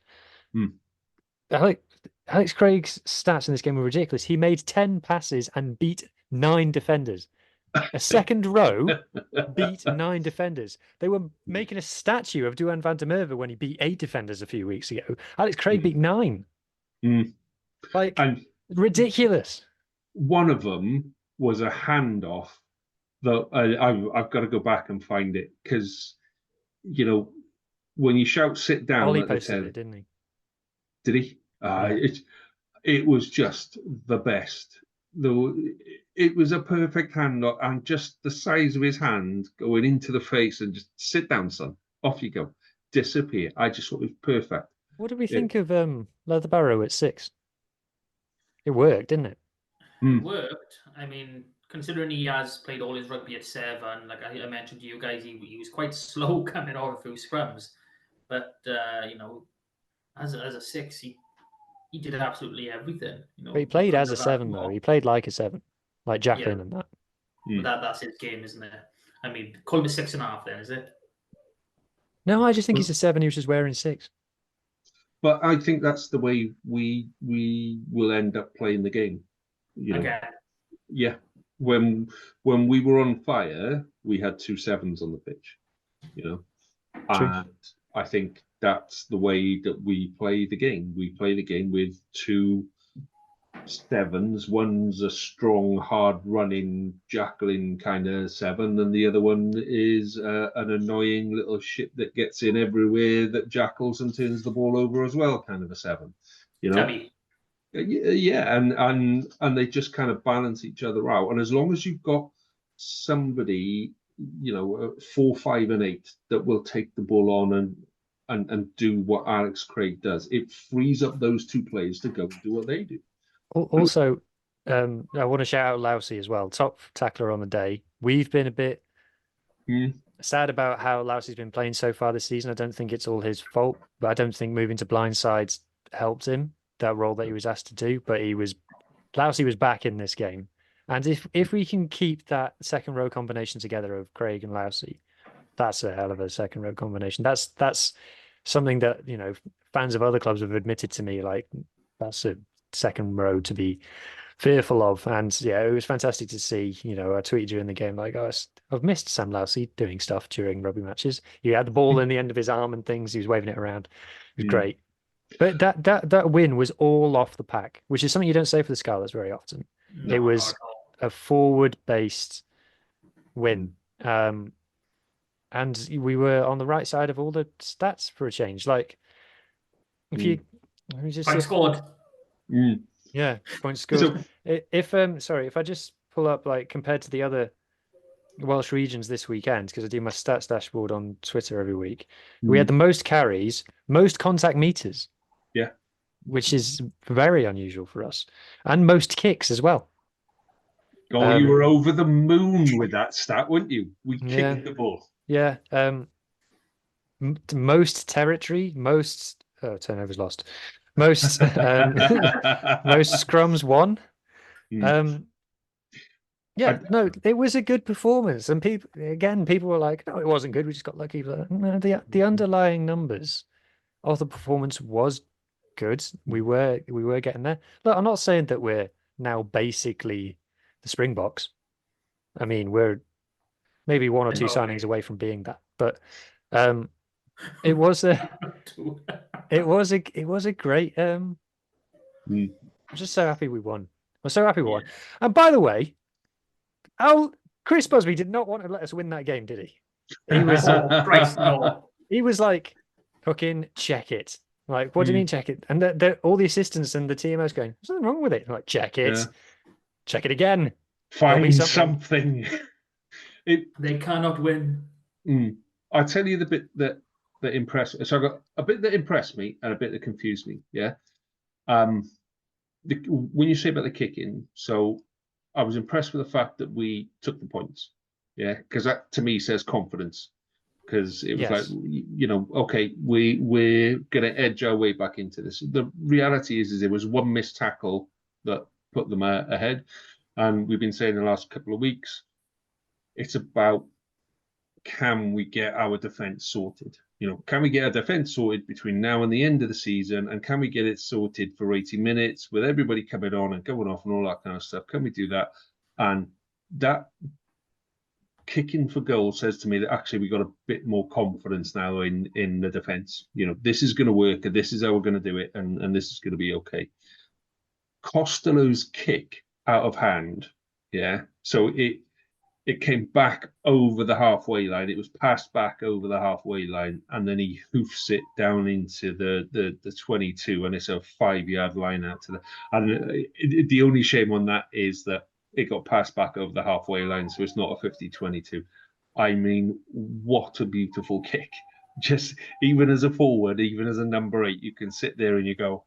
Alex Craig's stats in this game were ridiculous. He made 10 passes and beat 9 defenders. A second row beat 9 defenders. They were making a statue of Duan van der Merwe when he beat 8 defenders a few weeks ago. Alex Craig beat 9. Ridiculous. One of them was a handoff that I've got to go back and find it because, when you shout sit down Ollie at the posted it, didn't he? Did he? It was just the best. It was a perfect handoff, and just the size of his hand going into the face and just sit down, son. Off you go. Disappear. I just thought it was perfect. What did we think of Leatherbarrow at 6? It worked, didn't it? It worked. I mean, considering he has played all his rugby at 7, like I mentioned to you guys, he was quite slow coming over through scrums. But, as a 6, he did absolutely everything. But he played as a 7, though. He played like a 7, like Jacqueline and that. But that's his game, isn't it? I mean, call him a 6.5 then, is it? No, I just think he's a 7. He was just wearing 6. But I think that's the way we will end up playing the game. Okay. Yeah. when we were on fire, we had 2 sevens on the pitch, you know, True. and I think that's the way that we play the game. We play the game with 2 sevens. One's a strong, hard-running, jackling kind of 7, and the other one is an annoying little shit that gets in everywhere that jackals and turns the ball over as well, kind of a 7. You know, Tabby. yeah, and they just kind of balance each other out. And as long as you've got somebody, you know, 4, 5, and 8 that will take the ball on and do what Alex Craig does, it frees up those 2 players to go and do what they do. Also, I want to shout out Lousy as well, top tackler on the day. We've been a bit sad about how Lousy's been playing so far this season. I don't think it's all his fault, but I don't think moving to blind sides helped him, that role that he was asked to do. But Lousy was back in this game. And if we can keep that second row combination together of Craig and Lousy, that's a hell of a second row combination. That's something that, you know, fans of other clubs have admitted to me, like that's a second row to be fearful of. And yeah, it was fantastic to see. You know, I tweeted during the game like, oh, I've missed Sam Lousy doing stuff during rugby matches. He had the ball in the end of his arm and things. He was waving it around. It was great. But that win was all off the pack, which is something you don't say for the Scarlets very often. No, it was a forward-based win. And we were on the right side of all the stats for a change. Like, if you... Let me just... Point scored. Yeah, points scored. If I just pull up, like, compared to the other Welsh regions this weekend, because I do my stats dashboard on Twitter every week, we had the most carries, most contact meters. Yeah. Which is very unusual for us. And most kicks as well. Oh, you were over the moon with that stat, weren't you? We kicked the ball. Yeah. Most territory, most turnovers lost. Most most scrums won. Yeah, no, it was a good performance. And people were like, no, it wasn't good. We just got lucky. But no, the underlying numbers of the performance was good. We were getting there. Look, I'm not saying that we're now basically the Springboks. I mean, we're maybe 1 or 2 signings away from being that. But it was a great. I'm just so happy we won. I'm so happy we won. And by the way, Chris Busby did not want to let us win that game, did he? He was he was like, fucking check it. Like, what do you mean check it? And all the assistants and the TMOs going, there's nothing wrong with it. I'm like, check it. Check it again. Find something. They cannot win. I'll tell you the bit that impressed. So I got a bit that impressed me and a bit that confused me. Yeah. When you say about the kicking, so I was impressed with the fact that we took the points. Yeah, because that to me says confidence. Because it was like, you know, okay, we're going to edge our way back into this. The reality is there was one missed tackle that put them ahead. And we've been saying the last couple of weeks, it's about, can we get our defence sorted? You know, can we get our defence sorted between now and the end of the season? And can we get it sorted for 80 minutes with everybody coming on and going off and all that kind of stuff? Can we do that? And that kicking for goal says to me that actually we got a bit more confidence now in the defence. You know, this is going to work, and this is how we're going to do it, and this is going to be okay. Costello's kick out of hand, yeah. So it came back over the halfway line. It was passed back over the halfway line, and then he hoofs it down into the 22, and it's a 5-yard line out to the. And the only shame on that is that it got passed back over the halfway line, so it's not a 50-22. I mean, what a beautiful kick. Just even as a forward, even as a number 8, you can sit there and you go,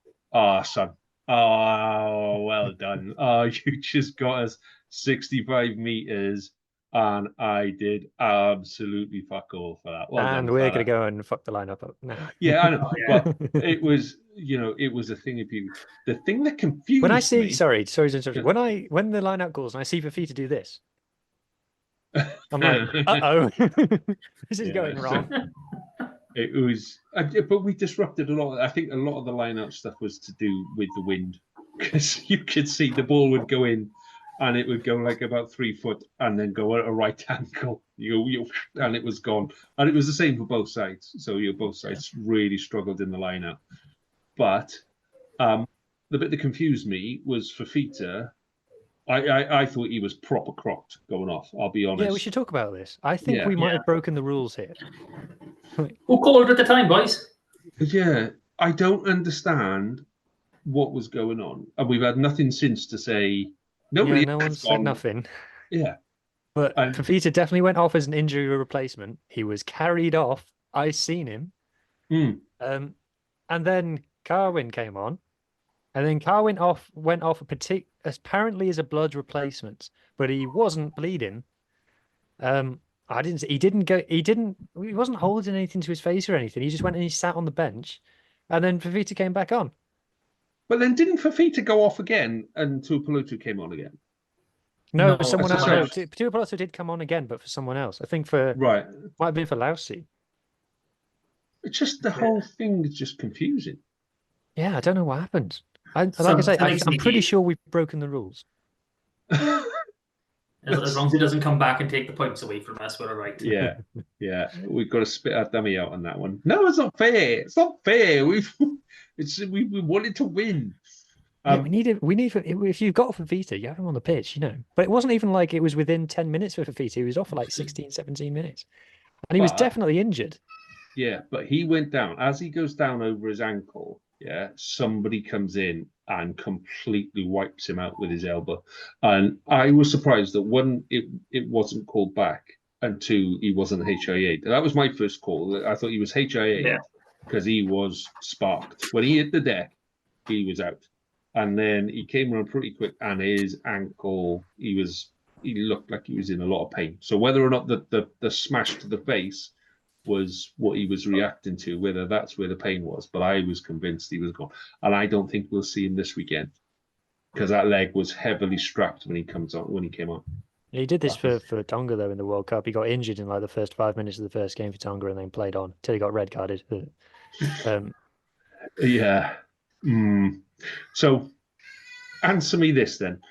son. Oh, well done. Oh, you just got us 65 meters, and I did absolutely fuck all for that. Well and done, we're going to go and fuck the lineup up now. Yeah, I know. But it was, you know, it was a thing of people. The thing that confused when I see, me, sorry to interrupt you. When the lineup calls and I see Fafita do this, I'm like, this is going wrong. It was, but we disrupted a lot. I think a lot of the lineup stuff was to do with the wind, because you could see the ball would go in, and it would go like about 3 foot and then go at a right angle. And it was gone. And it was the same for both sides. So both sides really struggled in the line-out. But the bit that confused me was Fafita. I thought he was proper crocked going off, I'll be honest. Yeah, we should talk about this. I think we might have broken the rules here. Who called at the time, boys? Yeah, I don't understand what was going on. And we've had nothing since to say. Nobody. Yeah, no one said nothing. Yeah. But Fafita definitely went off as an injury replacement. He was carried off. I seen him. And then Carwin came on. And then Carwin went off apparently as a blood replacement, but he wasn't bleeding. He wasn't holding anything to his face or anything. He just went and he sat on the bench, and then Fafita came back on. But then didn't Fafita go off again and Tuipulotu came on again? No, someone else. No, Tuipulotu did come on again, but for someone else. I think might have been for Lausey. It's just the whole thing is just confusing. Yeah, I don't know what happened. I'm pretty sure we've broken the rules. As long as he doesn't come back and take the points away from us, we're all right. Yeah. We've got to spit our dummy out on that one. No, it's not fair. It's not fair. We wanted to win. We need if you've got Fafita, you have him on the pitch, But it wasn't even like it was within 10 minutes for Fafita. He was off for like 16, 17 minutes. And he was definitely injured. Yeah, but he went down. As he goes down over his ankle, somebody comes in and completely wipes him out with his elbow. And I was surprised that one, it wasn't called back, and two, he wasn't HIA. That was my first call. I thought he was HIA because he was sparked. When he hit the deck, he was out. And then he came around pretty quick, and his ankle, he looked like he was in a lot of pain. So whether or not the smash to the face was what he was reacting to, whether that's where the pain was, but I was convinced he was gone. And I don't think we'll see him this weekend because that leg was heavily strapped when he came on. Yeah, he did this for Tonga though in the World Cup. He got injured in like the first 5 minutes of the first game for Tonga and then played on until he got red carded. So answer me this then.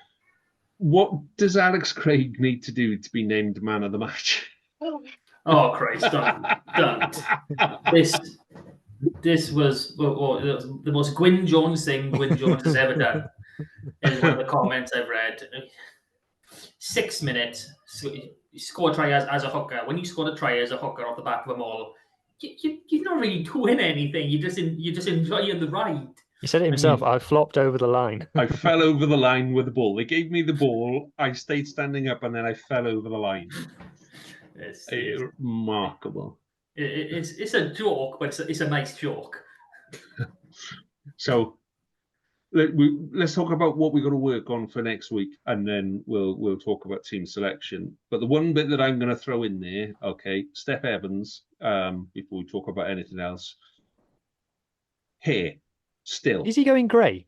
What does Alex Craig need to do to be named man of the match? Oh Christ! Don't. This was the most Gwyn Jones thing Gwyn Jones has ever done. Is one of the comments I've read. 6 minutes, you score a try as a hooker. When you scored a try as a hooker off the back of a maul, you're not really doing anything. You're just enjoying the ride. He said it himself. I flopped over the line. I fell over the line with the ball. They gave me the ball. I stayed standing up, and then I fell over the line. It's remarkable. It's a joke, but it's a nice joke. So let's talk about what we're going to work on for next week, and then we'll talk about team selection. But the one bit that I'm going to throw in there, okay, Steph Evans. Before we talk about anything else, hair still. Is he going grey?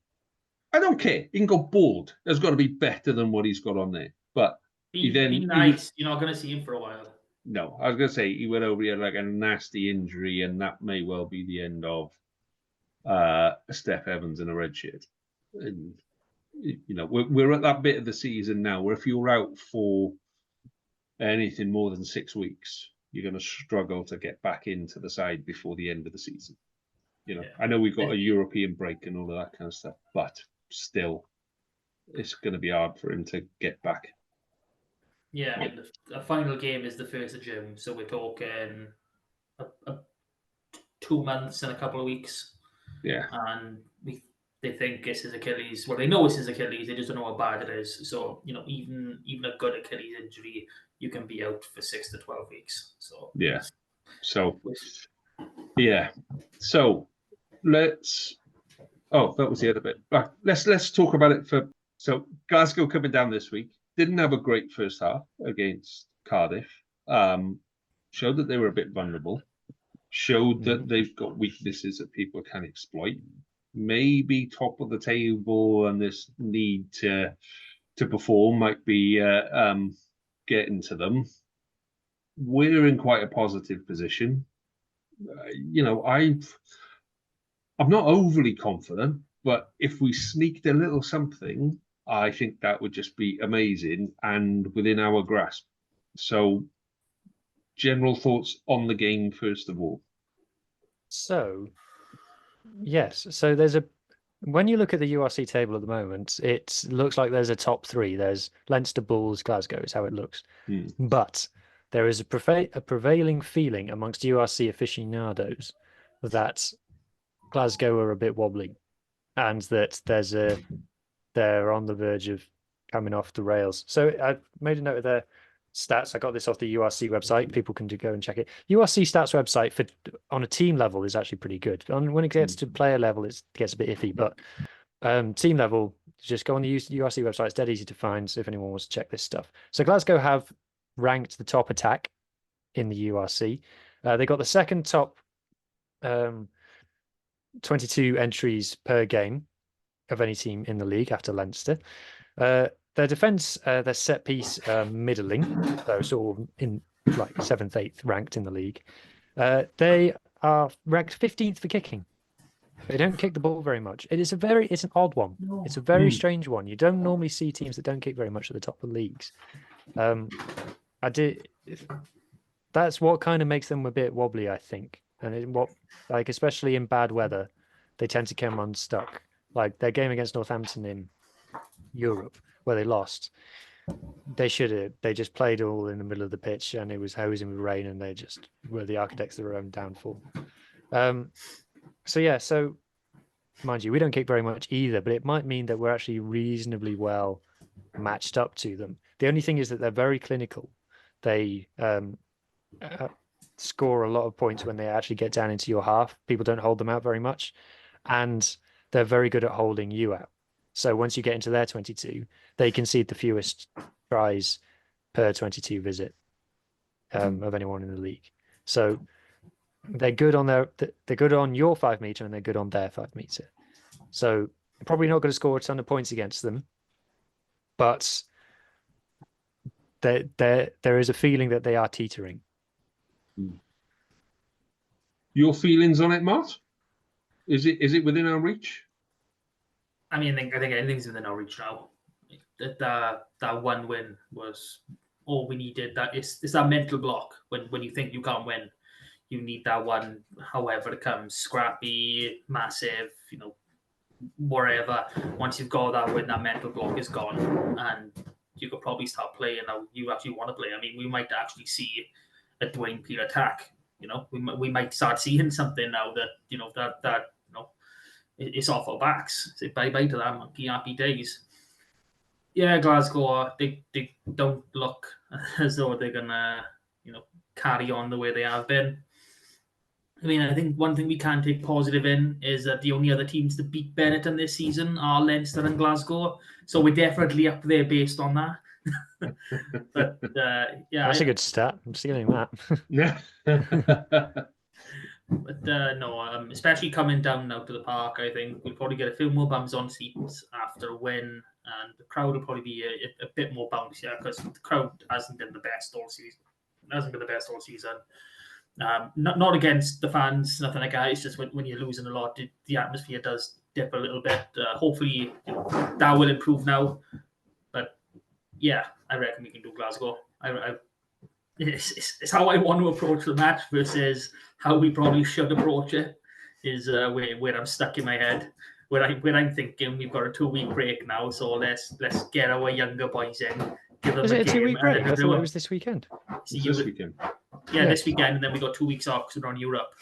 I don't care. He can go bald. There's got to be better than what he's got on there. But be nice. You're not going to see him for a while. No, I was going to say he went over here like a nasty injury, and that may well be the end of Steph Evans in a red shirt. And, we're at that bit of the season now where if you're out for anything more than 6 weeks, you're going to struggle to get back into the side before the end of the season. I know we've got a European break and all of that kind of stuff, but still, it's going to be hard for him to get back. Yeah, I mean, the final game is the 1st of June, so we're talking 2 months and a couple of weeks. Yeah. And they think it's his Achilles. Well, they know it's his Achilles. They just don't know how bad it is. So, even a good Achilles injury, you can be out for 6 to 12 weeks. So yeah. So yeah. So let's. Oh, that was the other bit. Right, let's talk about it for. So Glasgow coming down this week. Didn't have a great first half against Cardiff. Showed that they were a bit vulnerable. Showed that they've got weaknesses that people can exploit. Maybe top of the table, and this need to perform might be getting to them. We're in quite a positive position. I'm not overly confident, but if we sneaked a little something, I think that would just be amazing and within our grasp. So, general thoughts on the game, first of all. So, yes. So there's a when you look at the URC table at the moment, it looks like there's a top three. There's Leinster, Bulls, Glasgow is how it looks. But there is a prevailing feeling amongst URC aficionados that Glasgow are a bit wobbly, and that they're on the verge of coming off the rails. So I made a note of their stats. I got this off the URC website. People can go and check it. URC stats website for on a team level is actually pretty good. When it gets to player level, it gets a bit iffy. But team level, just go on the URC website. It's dead easy to find. So if anyone wants to check this stuff, so Glasgow have ranked the top attack in the URC. They got the second top 22 entries per game of any team in the league after Leinster. Their defence, their set piece, middling, so sort of in like 7th, 8th ranked in the league. They are ranked 15th for kicking. They don't kick the ball very much. It's an odd one. No. It's a very strange one. You don't normally see teams that don't kick very much at the top of leagues. That's what kind of makes them a bit wobbly, I think. And especially in bad weather, they tend to come unstuck. Like their game against Northampton in Europe, where they lost, they just played all in the middle of the pitch, and it was hosing with rain, and they just were the architects of their own downfall. So mind you, we don't kick very much either, but it might mean that we're actually reasonably well matched up to them. The only thing is that they're very clinical. They score a lot of points when they actually get down into your half. People don't hold them out very much, and they're very good at holding you out. So once you get into their 22, they concede the fewest tries per 22 visit of anyone in the league. So they're good on your 5 meter, and they're good on their 5 meter. So probably not going to score a ton of points against them, but there is a feeling that they are teetering. Your feelings on it, Matt? Is it within our reach? I mean, I think anything's within our reach now. That one win was all we needed. It's that mental block when you think you can't win, you need that one. However it comes, scrappy, massive, whatever. Once you've got that win, that mental block is gone, and you could probably start playing how you actually want to play. I mean, we might actually see a Dwayne Peel attack. We might start seeing something now that it's off our backs. Say bye-bye to that monkey happy days. Yeah, Glasgow, they don't look as though they're gonna, carry on the way they have been. I mean, I think one thing we can take positive in is that the only other teams to beat Benetton this season are Leinster and Glasgow. So we're definitely up there based on that. But yeah, that's a good stat. I'm stealing that. Yeah. But no, especially coming down now to the park, I think we'll probably get a few more bums on seats after a win, and the crowd will probably be a bit more bouncier because the crowd hasn't been the best all season. Not against the fans, nothing like that. It's just when you're losing a lot, the atmosphere does dip a little bit. Hopefully, that will improve now. But yeah, I reckon we can do Glasgow. It's how I want to approach the match versus how we probably should approach it. Is where I'm stuck in my head. Where I'm thinking we've got a 2-week break now, so let's get our younger boys in. Give them Is it a 2-week break? I thought it was this weekend. This weekend. Yeah, this weekend, and then we got 2 weeks off because we're on Europe.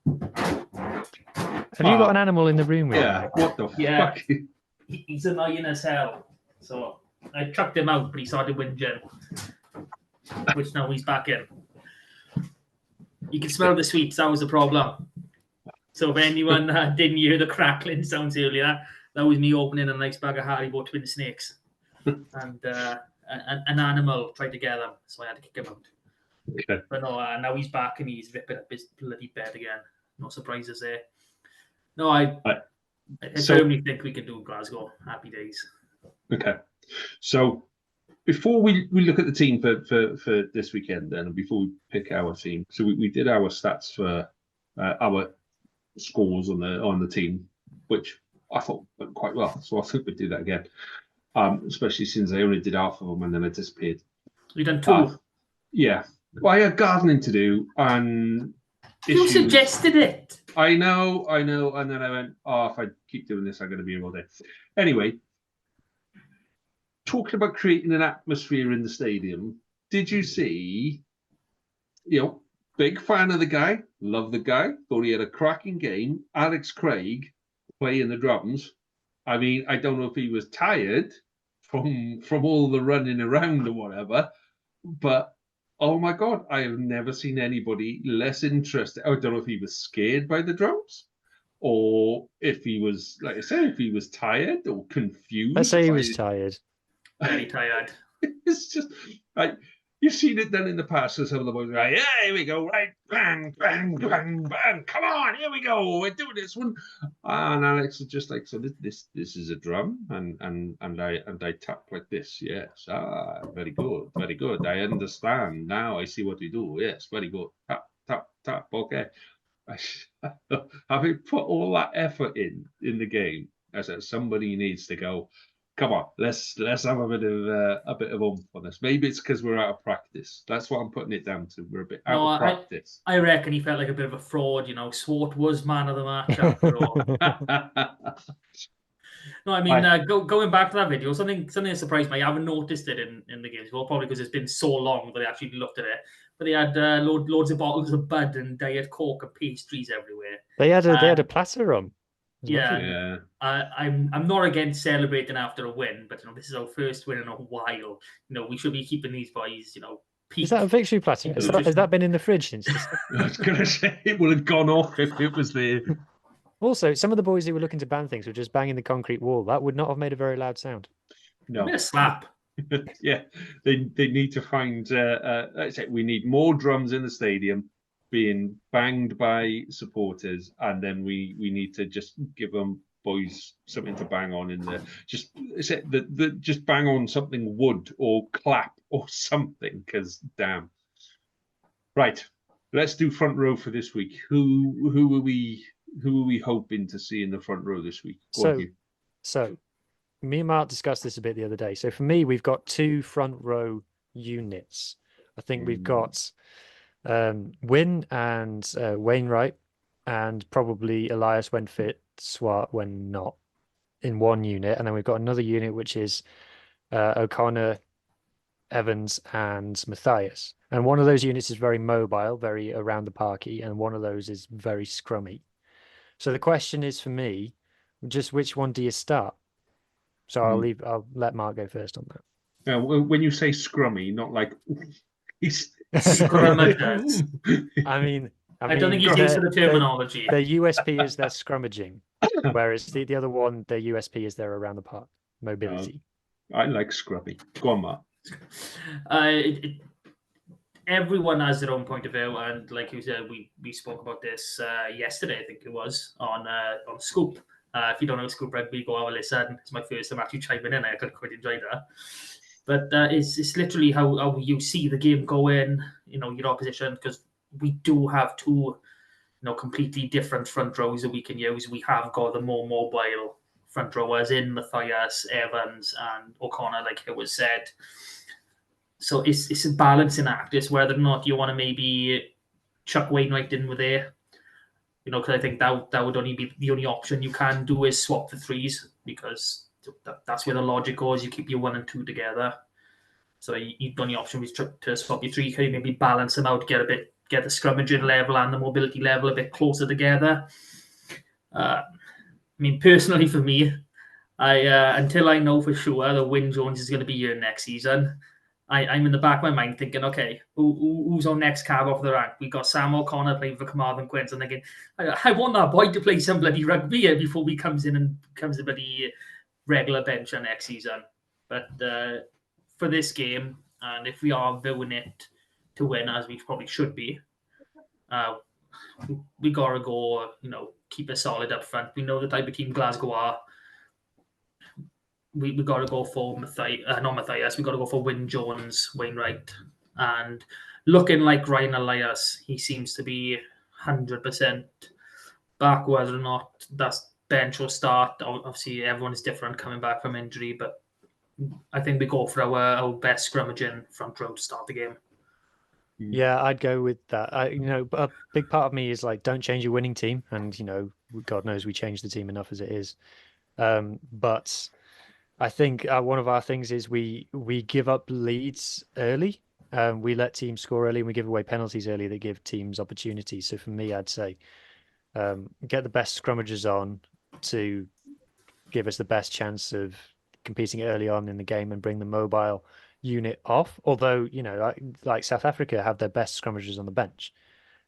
Have you got an animal in the room with you? What the fuck? He's annoying as hell. So I chucked him out, but he started whinging. Which now he's back in. You can smell the sweets. That was the problem. So if anyone didn't hear the crackling sounds earlier, that was me opening a nice bag of Haribo twin snakes. And an animal tried to get them, so I had to kick him out. Okay. But no, now he's back and he's ripping up his bloody bed again. No surprises there. No, I firmly think we can do Glasgow. Happy days. Okay. So before we look at the team for this weekend, then, and before we pick our team, so we did our stats for our scores on the team, which I thought went quite well. So I think we'd do that again. especially since I only did half of them and then I disappeared. You done 2? Yeah. Well, I had gardening to do and You issues. suggested it. I know. And then I went, if I keep doing this, I'm going to be here all day. Anyway, talking about creating an atmosphere in the stadium, did you see, big fan of the guy, love the guy, thought he had a cracking game, Alex Craig playing the drums. I mean, I don't know if he was tired from all the running around or whatever, but oh my God, I have never seen anybody less interested. I don't know if he was scared by the drums or if he was, like I said, if he was tired or confused. Let's say he was tired. Very tired. It's just like you've seen it done in the past. So some of the boys are like, yeah, here we go, right, bang, bang, bang, bang. Come on, here we go. We're doing this one. And Alex is just like, so this is a drum, and I tap like this. Yes, very good, very good. I understand now. I see what you do. Yes, very good. Tap, tap, tap. Okay. Having put all that effort in the game, I said somebody needs to go. Come on, let's have a bit of oomph on this. Maybe it's because we're out of practice. That's what I'm putting it down to. We're a bit out of practice. I reckon he felt like a bit of a fraud. Swart was man of the match after all. No, I mean, going back to that video, something that surprised me. I haven't noticed it in the games. Well, probably because it's been so long that I actually looked at it. But they had loads of bottles of Bud and Diet Coke and pastries everywhere. They had a platter on. Yeah. I'm not against celebrating after a win, but this is our first win in a while. We should be keeping these boys, peak. Is that a victory platter? Has that been in the fridge since? I was going to say it would have gone off if it was there. Also, some of the boys who were looking to ban things were just banging the concrete wall. That would not have made a very loud sound. No, a slap. Yeah, they need to find. We need more drums in the stadium being banged by supporters, and then we need to just give them boys something to bang on in there. Just just bang on something wood or clap or something, because damn. Right, let's do front row for this week. Who are we hoping to see in the front row this week? So me and Mark discussed this a bit the other day. So for me, we've got 2 front row units. I think we've got Wynne and Wainwright, and probably Elias when fit, Swart when not, in one unit. And then we've got another unit which is O'Connor, Evans and Matthias. And one of those units is very mobile, very around the parky, and one of those is very scrummy. So the question is for me, just which one do you start? So I'll let Mark go first on that. Now, when you say scrummy, not like he's I mean, I don't think he's used to the terminology. Their USP is their scrummaging, whereas the other one, their USP is their around the park mobility. I like scrubby. Go on, Mark. Everyone has their own point of view, and like you said, we spoke about this yesterday. I think it was on Scoop. If you don't know Scoop Rugby, go have a listen. It's my first time actually chiming in. I quite enjoyed that. But it's literally how you see the game going. Your opposition, because we do have 2, completely different front rows that we can use. We have got the more mobile front rowers in Matthias, Evans, and O'Connor, like it was said. So it's a balancing act. It's whether or not you want to maybe chuck Wainwright in with there. Because I think that would only be the only option you can do is swap the 3s, because that's where the logic goes. You keep your 1 and 2 together. So the only option is to swap your 3. Can you maybe balance them out, get the scrummaging level and the mobility level a bit closer together? I mean, personally for me, until I know for sure that Wyn Jones is going to be here next season, I'm in the back of my mind thinking, okay, who's our next cab off the rank? We got Sam O'Connor playing for Carmarthen Quins, and thinking, I want that boy to play some bloody rugby here before he comes in and becomes a bloody regular bencher next season. But for this game, and if we are viewing it to win, as we probably should be, we gotta go, keep it solid up front. We know the type of team Glasgow are. We got to go for not Matthias. We got to go for Wyn Jones, Wainwright, and looking like Ryan Elias. He seems to be 100% back. Whether or not that's bench or start, obviously everyone's different coming back from injury. But I think we go for our best scrummaging front row to start the game. Yeah, I'd go with that. A big part of me is like, don't change your winning team, and God knows we changed the team enough as it is. But I think one of our things is we give up leads early. We let teams score early, and we give away penalties early that give teams opportunities. So for me, I'd say get the best scrummagers on to give us the best chance of competing early on in the game and bring the mobile unit off. Although, like South Africa have their best scrummagers on the bench.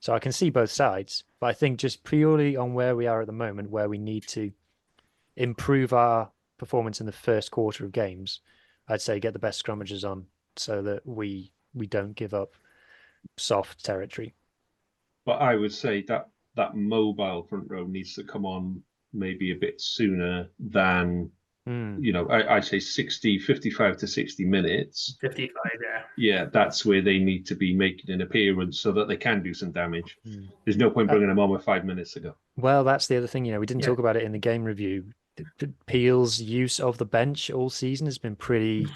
So I can see both sides. But I think just purely on where we are at the moment, where we need to improve our performance in the first quarter of games, I'd say get the best scrummagers on so that we don't give up soft territory. But I would say that mobile front row needs to come on maybe a bit sooner than, I say 55 to 60 minutes. 55, yeah. Yeah, that's where they need to be making an appearance so that they can do some damage. There's no point bringing them on with 5 minutes ago. Well, that's the other thing. We didn't talk about it in the game review. Peel's use of the bench all season has been pretty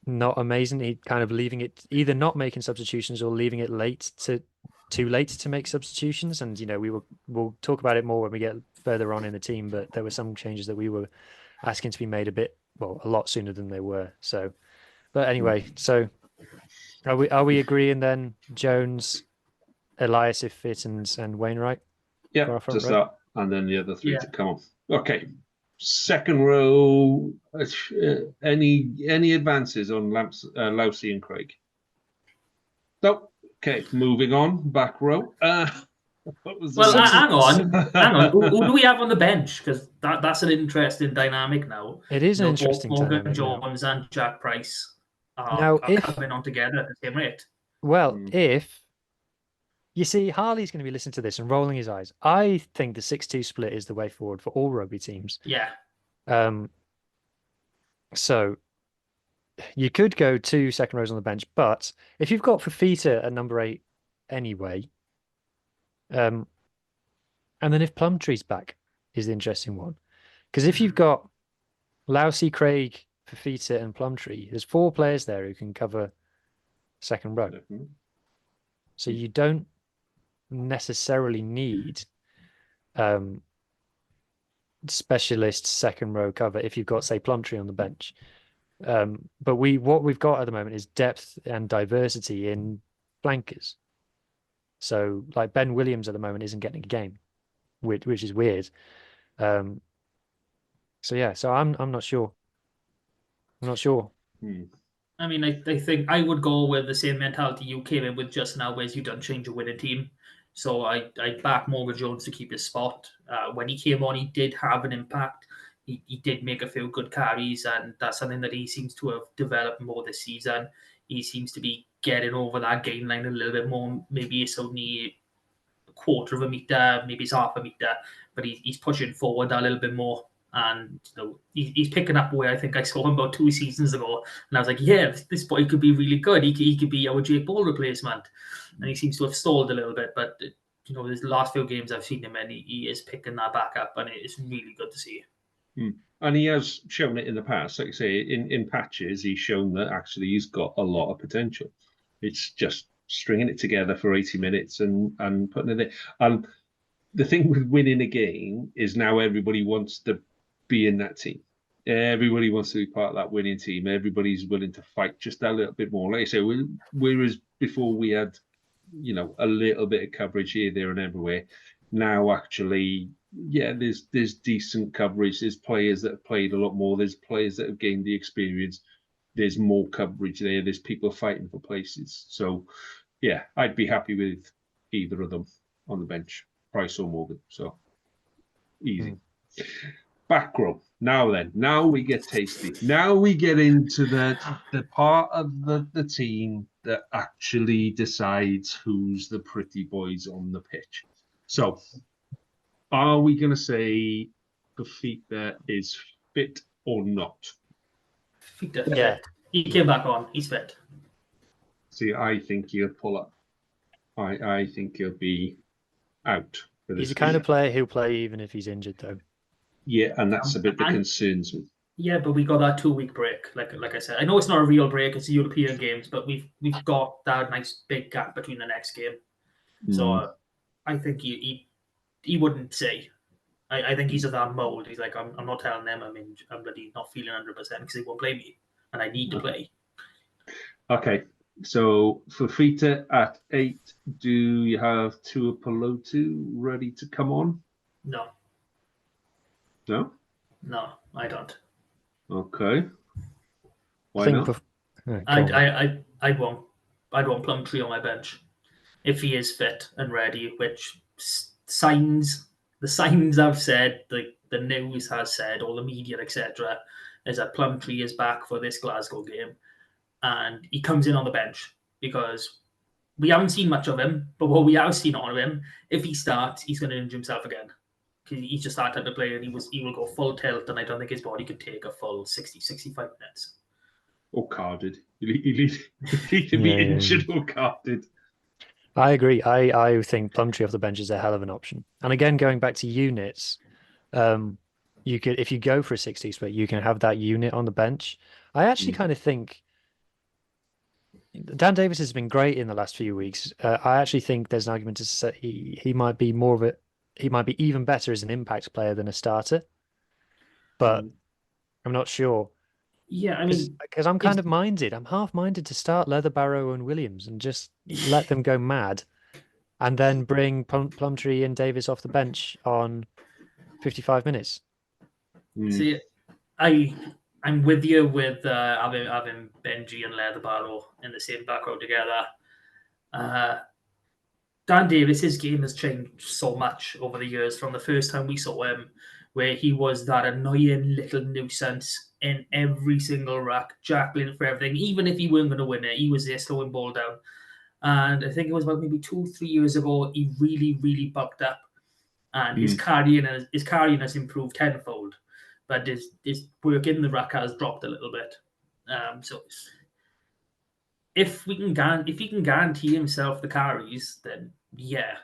not amazing. He kind of leaving it, either not making substitutions or leaving it too late to make substitutions. And we'll talk about it more when we get further on in the team. But there were some changes that we were asking to be made a lot sooner than they were. So, but anyway, so are we agreeing then? Jones, Elias if fit, and Wainwright. Yeah, just that, and then the other three to come on. Okay, second row. Any advances on Lousy and Craig? No. Okay, moving on. Back row. Hang on. Who do we have on the bench? Because that's an interesting dynamic now. It is an interesting dynamic. Morgan Jones and Jack Price are coming on together at the same rate. Well, if you see, Harley's going to be listening to this and rolling his eyes. I think the 6-2 split is the way forward for all rugby teams. Yeah. So you could go 2 second rows on the bench, but if you've got Fafita at number 8 anyway, and then if Plumtree's back is the interesting one. Because if you've got Lousy, Craig, Fafita, and Plumtree, there's 4 players there who can cover second row. So you don't necessarily need specialist second row cover if you've got, say, Plumtree on the bench. But what we've got at the moment is depth and diversity in flankers. So like Ben Williams at the moment isn't getting a game, which is weird. So I'm not sure. I mean, I think I would go with the same mentality you came in with just now, whereas you don't change a winning team. So I back Morgan Jones to keep his spot. When he came on, he did have an impact. He did make a few good carries, and that's something that he seems to have developed more this season. He seems to be getting over that gain line a little bit more. Maybe it's only a quarter of a meter, maybe it's half a meter, but he's pushing forward a little bit more. And he's picking up where I think I saw him about 2 seasons ago, and I was like, yeah, this boy could be really good. He could be our Jake Ball replacement, and he seems to have stalled a little bit. But there's the last few games I've seen him in, he is picking that back up, and it's really good to see. And he has shown it in the past. Like I say, in patches, he's shown that actually he's got a lot of potential. It's just stringing it together for 80 minutes and putting it in. And the thing with winning a game is now everybody wants to be in that team. Everybody wants to be part of that winning team. Everybody's willing to fight just a little bit more. Like I say, whereas before we had, a little bit of coverage here, there, and everywhere. Now, actually, there's decent coverage. There's players that have played a lot more. There's players that have gained the experience. There's more coverage there. There's people fighting for places. So, yeah, I'd be happy with either of them on the bench, Price or Morgan. So, easy. Back row. Now we get tasty. Now we get into the part of the team that actually decides who's the pretty boys on the pitch. So, are we going to say Fafita is fit or not? Fafita, yeah. He came back on. He's fit. See, I think he'll pull up. I think he'll be out. He's the kind of player who'll play even if he's injured, though. Yeah, and that's a bit that concerns me. Yeah, but we got that 2 week break. Like I said, I know it's not a real break; it's the European games, but we've got that nice big gap between the next game. So I think he wouldn't say. I think he's of that mold. He's like, I'm not telling them I'm bloody not feeling 100% because they won't play me, and I need to play. Okay, so Fafita at 8, do you have Tuipulotu ready to come on? No, No? no, I don't. Okay. Why I think not? I'd want Plumtree on my bench if he is fit and ready. Which the signs I've said, the news has said, all the media etc. is that Plumtree is back for this Glasgow game, and he comes in on the bench because we haven't seen much of him. But what we have seen of him, if he starts, he's going to injure himself again. Because he's just that type of player, and he will go full tilt, and I don't think his body could take a full 60, 65 minutes. Or carded. You need to be injured or carded. I agree. I think Plumtree off the bench is a hell of an option. And again, going back to units, you could, if you go for a 60 split, you can have that unit on the bench. I actually kind of think Dan Davis has been great in the last few weeks. I actually think there's an argument to say he might be he might be even better as an impact player than a starter. But I'm not sure. Yeah, I mean, because I'm kind of minded. I'm half minded to start Leatherbarrow and Williams and just let them go mad, and then bring Plumtree and Davis off the bench on 55 minutes. See, I'm with you with having Benji and Leatherbarrow in the same back row together. Dan Davis, his game has changed so much over the years from the first time we saw him, where he was that annoying little nuisance in every single rack, jackling for everything. Even if he weren't going to win it, he was there slowing ball down. And I think it was about maybe 2-3 years ago, he really, really bucked up, and his carrying has improved tenfold, but his work in the rack has dropped a little bit. So if he can guarantee himself the carries, then yeah,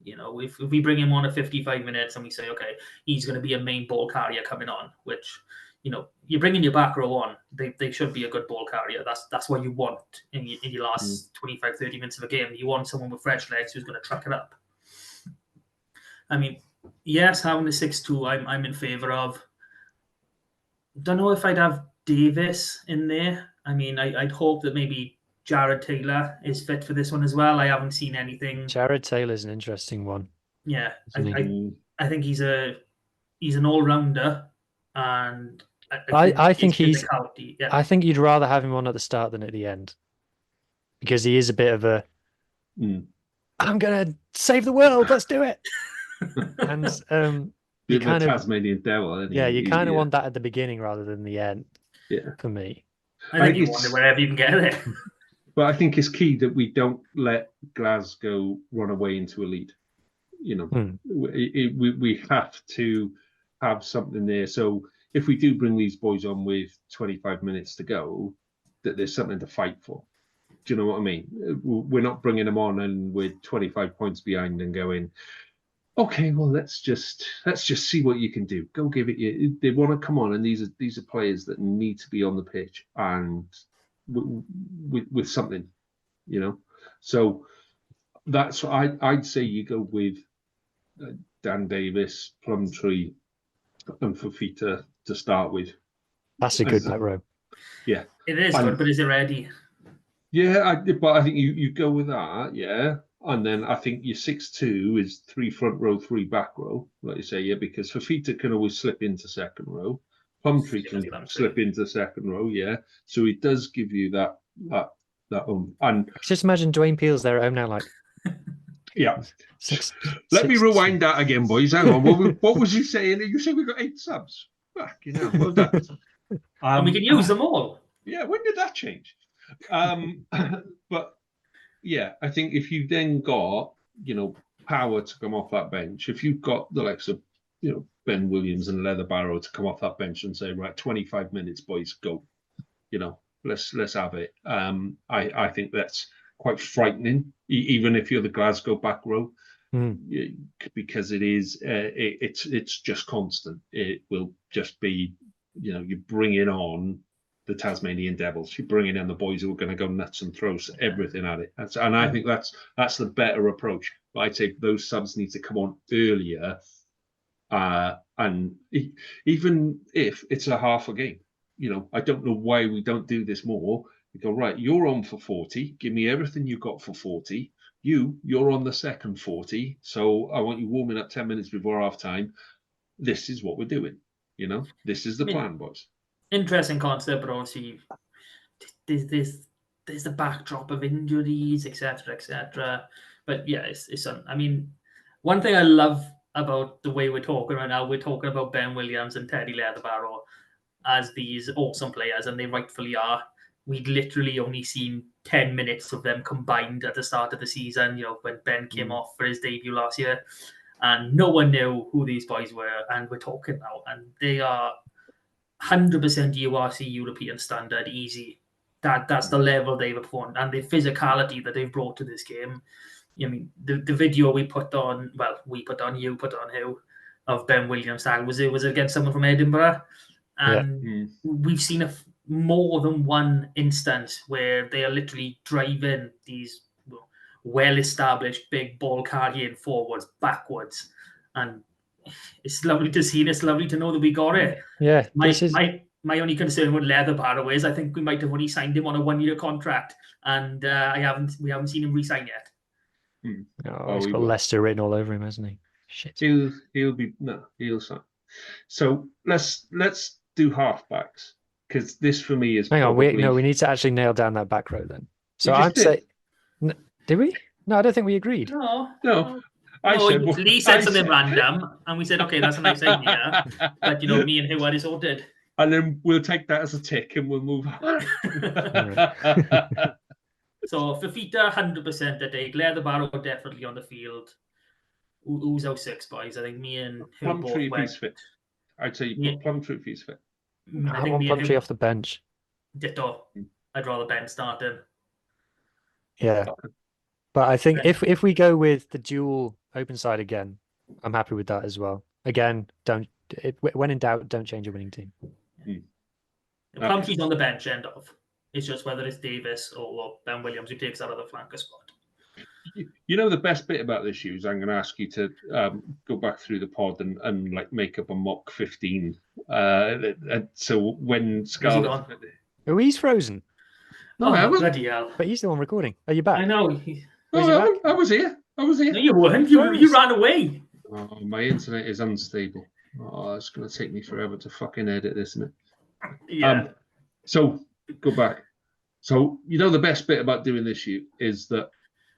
if we bring him on at 55 minutes and we say, okay, he's going to be a main ball carrier coming on, which, you're bringing your back row on, they should be a good ball carrier. That's what you want in your last 25, 30 minutes of a game. You want someone with fresh legs who's going to truck it up. I mean, yes, having the 6-2, I'm in favour of. Don't know if I'd have Davis in there. I mean, I'd hope that maybe Jared Taylor is fit for this one as well. I haven't seen anything. Jared Taylor's an interesting one. Yeah, I think he's an all-rounder, and I think he's. Yeah. I think you'd rather have him on at the start than at the end, because he is a bit of a. I'm gonna save the world. Let's do it. And you kind of Tasmanian devil. You kind of want that at the beginning rather than the end. Yeah, for me, I think you want it wherever you can get it. But I think it's key that we don't let Glasgow run away into a lead. We have to have something there. So if we do bring these boys on with 25 minutes to go, that there's something to fight for. Do you know what I mean? We're not bringing them on and we're 25 points behind and going, okay, well, let's just see what you can do. Go give it. They want to come on, and these are players that need to be on the pitch and with something, So that's what I'd say. You go with Dan Davis, Plumtree, and Fafita to start with. That's a good back row. Yeah, it is good, but is it ready? Yeah, but I think you go with that, yeah. And then I think your 6-2 is 3 front row, 3 back row, like you say, yeah, because Fafita can always slip into second row. Plumtree can slip into second row, yeah. So it does give you that. And just imagine Dwayne Peel's there at home now, like. Yeah. Let me rewind that again, boys. Hang on. What was you saying? You said we got 8 subs. Well done. And we can use them all. Yeah. When did that change? But yeah, I think if you then got, power to come off that bench, if you've got the likes of, Ben Williams and Leatherbarrow to come off that bench and say, right, 25 minutes, boys, go, let's have it. I think that's quite frightening, even if you're the Glasgow back row, because it is, it's just constant. It will just be you're bringing on the Tasmanian Devils. You're bringing in the boys who are going to go nuts and throw everything at it. And I think that's the better approach. But I'd say those subs need to come on earlier. And even if it's a half a game, I don't know why we don't do this more. We go, right, you're on for 40. Give me everything you got for 40. You're on the second 40. So I want you warming up 10 minutes before half time. This is what we're doing. This is the plan, boys. Interesting concept, but obviously there's the backdrop of injuries, etc. But yeah, it's I mean, one thing I love about the way we're talking right now, we're talking about Ben Williams and Teddy Leatherbarrow as these awesome players, and they rightfully are. We'd literally only seen 10 minutes of them combined at the start of the season, when Ben came off for his debut last year, and no one knew who these boys were, and we're talking now, and they are 100% URC European standard, easy. That's the level they've performed, and the physicality that they've brought to this game. I mean, the video you put on who, of Ben Williams, was it against someone from Edinburgh? And we've seen more than one instance where they are literally driving these well-established big ball carrying forwards, backwards, and it's lovely to see. And it's lovely to know that we got it. Yeah, my only concern with Leatherbarrow is I think we might have only signed him on a 1-year contract, and we haven't seen him re-sign yet. He's got Leicester written all over him, hasn't he? Shit. He'll sign. So let's do halfbacks, because this for me is. Hang on, we need to actually nail down that back row then. So I'd say, did we? No, I don't think we agreed. No. Lee said something random, and we said, okay, that's a nice idea. But me and Howard is sorted. And then we'll take that as a tick, and we'll move on. So Fafita 100% a day. Leatherbarrow definitely on the field. Who's our 6 boys? I think me and him both went. Fit. I'd say you put Plumtree if he's fit. I want Plumtree off the bench. Ditto. I'd rather Ben starting. Yeah. But I think if we go with the dual open side again, I'm happy with that as well. Again, when in doubt, don't change a winning team. Plumtree's on the bench, end of. It's just whether it's Davis or Ben Williams who takes that other flanker spot. The best bit about this, Hughes, I'm going to ask you to go back through the pod and make up a mock 15. So when Scarlets... Oh, he's frozen. No, I haven't. Bloody hell. But he's the one recording. Are you back? I know. I was here. No, you weren't. You ran away. Oh, my internet is unstable. Oh, it's going to take me forever to fucking edit this, isn't it? Yeah. So go back. So the best bit about doing this shoot is that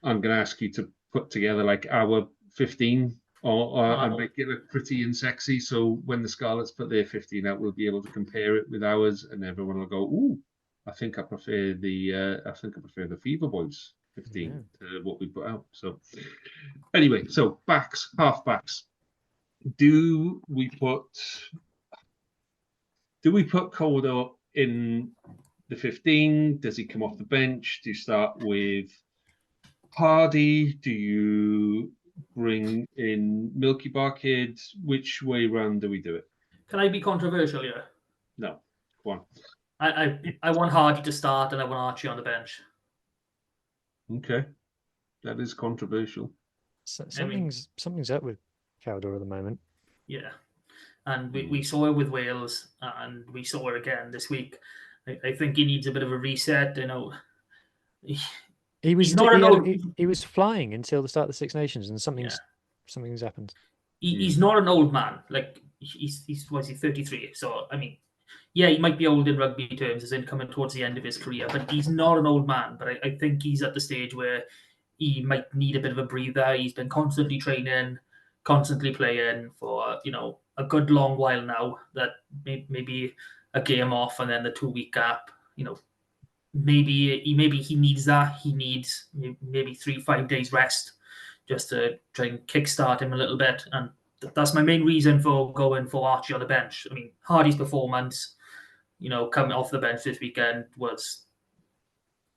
I'm going to ask you to put together our 15 and make it pretty and sexy. So when the Scarlets put their 15 out, we'll be able to compare it with ours, and everyone will go, "Ooh, I think I prefer the Fever Boys 15 to what we put out." So anyway, so half backs. Do we put Calder in the 15? Does he come off the bench? Do you start with Hardy? Do you bring in Milky Bar Kid? Which way round do we do it? Can I be controversial here? No. Go on. I want Hardy to start, and I want Archie on the bench. Okay. That is controversial. Something's up with Cowder at the moment. Yeah. And we saw it with Wales, and we saw it again this week. I think he needs a bit of a reset. He was flying until the start of the Six Nations, and something's happened. He's not an old man. He's 33? So I mean, yeah, he might be old in rugby terms, as in coming towards the end of his career, but he's not an old man. But I think he's at the stage where he might need a bit of a breather. He's been constantly training, constantly playing for a good long while now. That maybe a game off and then the 2-week gap. Maybe he needs that. He needs maybe 3-5 days rest just to try and kickstart him a little bit. And that's my main reason for going for Archie on the bench. I mean, Hardy's performance, coming off the bench this weekend was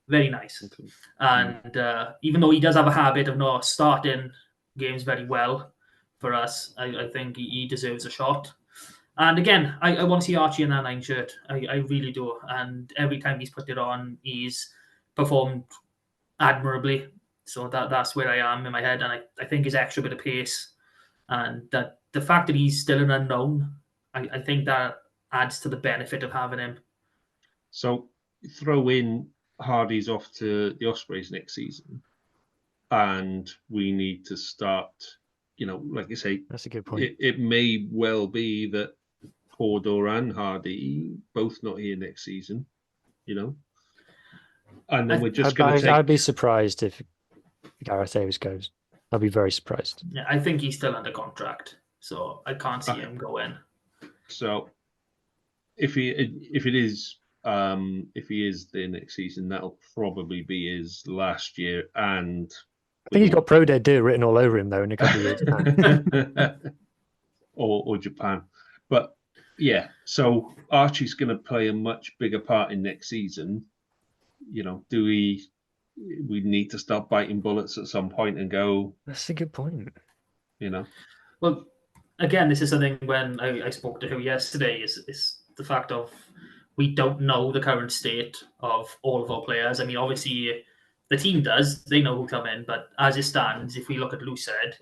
very nice. Okay. And even though he does have a habit of not starting games very well for us, I think he deserves a shot. And again, I want to see Archie in that 9 shirt. I really do. And every time he's put it on, he's performed admirably. So that's where I am in my head. And I think his extra bit of pace and that the fact that he's still an unknown, I think that adds to the benefit of having him. So throw in Hardy's off to the Ospreys next season, and we need to start, like you say, That's a good point. It may well be that Cordor and Hardy both not here next season, and then we're just going to take... I'd be surprised if Gareth Davis goes. I'd be very surprised. Yeah, I think he's still under contract, so I can't see him going. So if he is there next season, that'll probably be his last year. And I think he's got Pro Day Do written all over him though in a couple of years' time. or Japan. But yeah, so Archie's going to play a much bigger part in next season. Do we need to start biting bullets at some point and go? That's a good point. Well, again, this is something when I spoke to him yesterday is the fact of we don't know the current state of all of our players. I mean, obviously the team does, they know who come in, but as it stands, if we look at Lucid,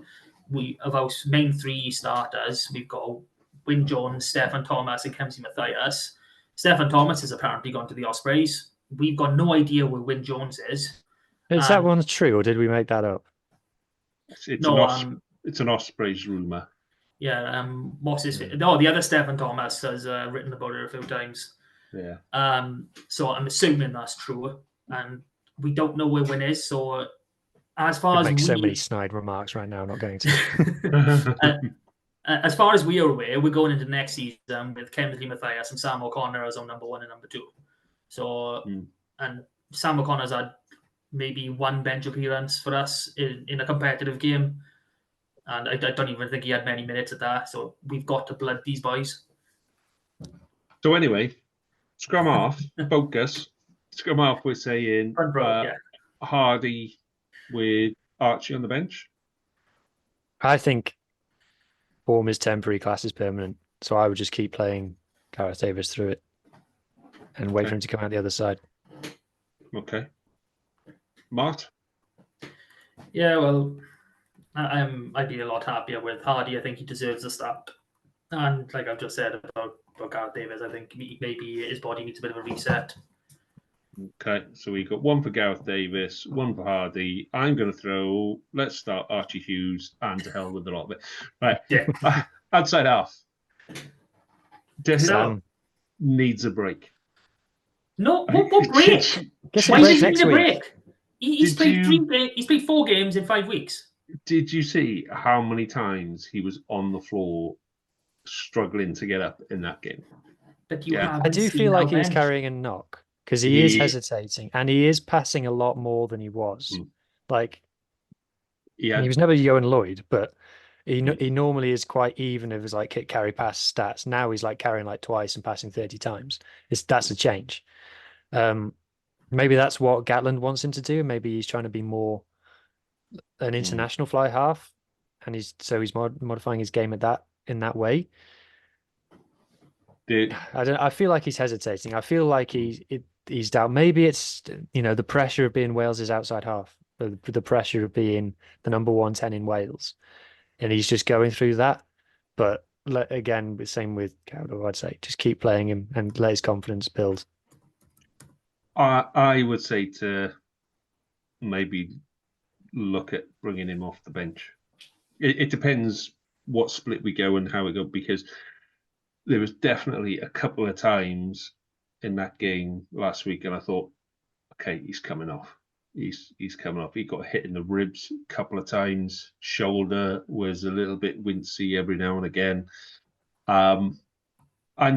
of our main 3 starters, we've got Wyn Jones, Stefan Thomas, and Kemsey Mathias. Stefan Thomas has apparently gone to the Ospreys. We've got no idea where Wyn Jones is. Is that one true, or did we make that up? It's an Ospreys rumour. Yeah, what's his... Oh, the other Stefan Thomas has written about it a few times. Yeah. So I'm assuming that's true. And we don't know where Wyn is, so as far as... make so many snide remarks right now, I'm not going to. As far as we are aware, we're going into next season with Kemsley Mathias and Sam O'Connor as our number 1 and number 2. So, and Sam O'Connor's had maybe 1 bench appearance for us in a competitive game. And I don't even think he had many minutes at that. So we've got to blood these boys. So anyway, scrum off, focus. Scrum off, we're saying Hardy with Archie on the bench. I think form is temporary, class is permanent. So I would just keep playing Gareth Davis through it and wait for him to come out the other side. Okay. Mart? Yeah, well, I'd be a lot happier with Hardy. I think he deserves a start. And like I've just said about Gareth Davis, I think maybe his body needs a bit of a reset. Okay, so we got 1 for Gareth Davis, 1 for Hardy. I'm going to let's start Archie Hughes and to hell with a lot of it. Right, yeah. Outside half. Sam needs a break. No, what break? Why does he need a break? He's played 4 games in 5 weeks. Did you see how many times he was on the floor struggling to get up in that game? But I do feel like he's carrying a knock because he is hesitating and he is passing a lot more than he was. Like, he was never Johan Lloyd, but he normally is quite even if it's like kick, carry, pass stats. Now he's like carrying like twice and passing 30 times. That's a change. Maybe that's what Gatland wants him to do. Maybe he's trying to be more an international fly half, and he's modifying his game in that way. I feel like he's hesitating. I feel like he's down. Maybe it's the pressure of being Wales' outside half, the pressure of being the number 110 in Wales, and he's just going through that. But again, the same with Cowdo, I'd say just keep playing him and let his confidence build. I would say to maybe look at bringing him off the bench. It depends what split we go and how it goes, because there was definitely a couple of times in that game last week, and I thought, okay, he's coming off. He's coming off. He got hit in the ribs a couple of times. Shoulder was a little bit wincy every now and again. And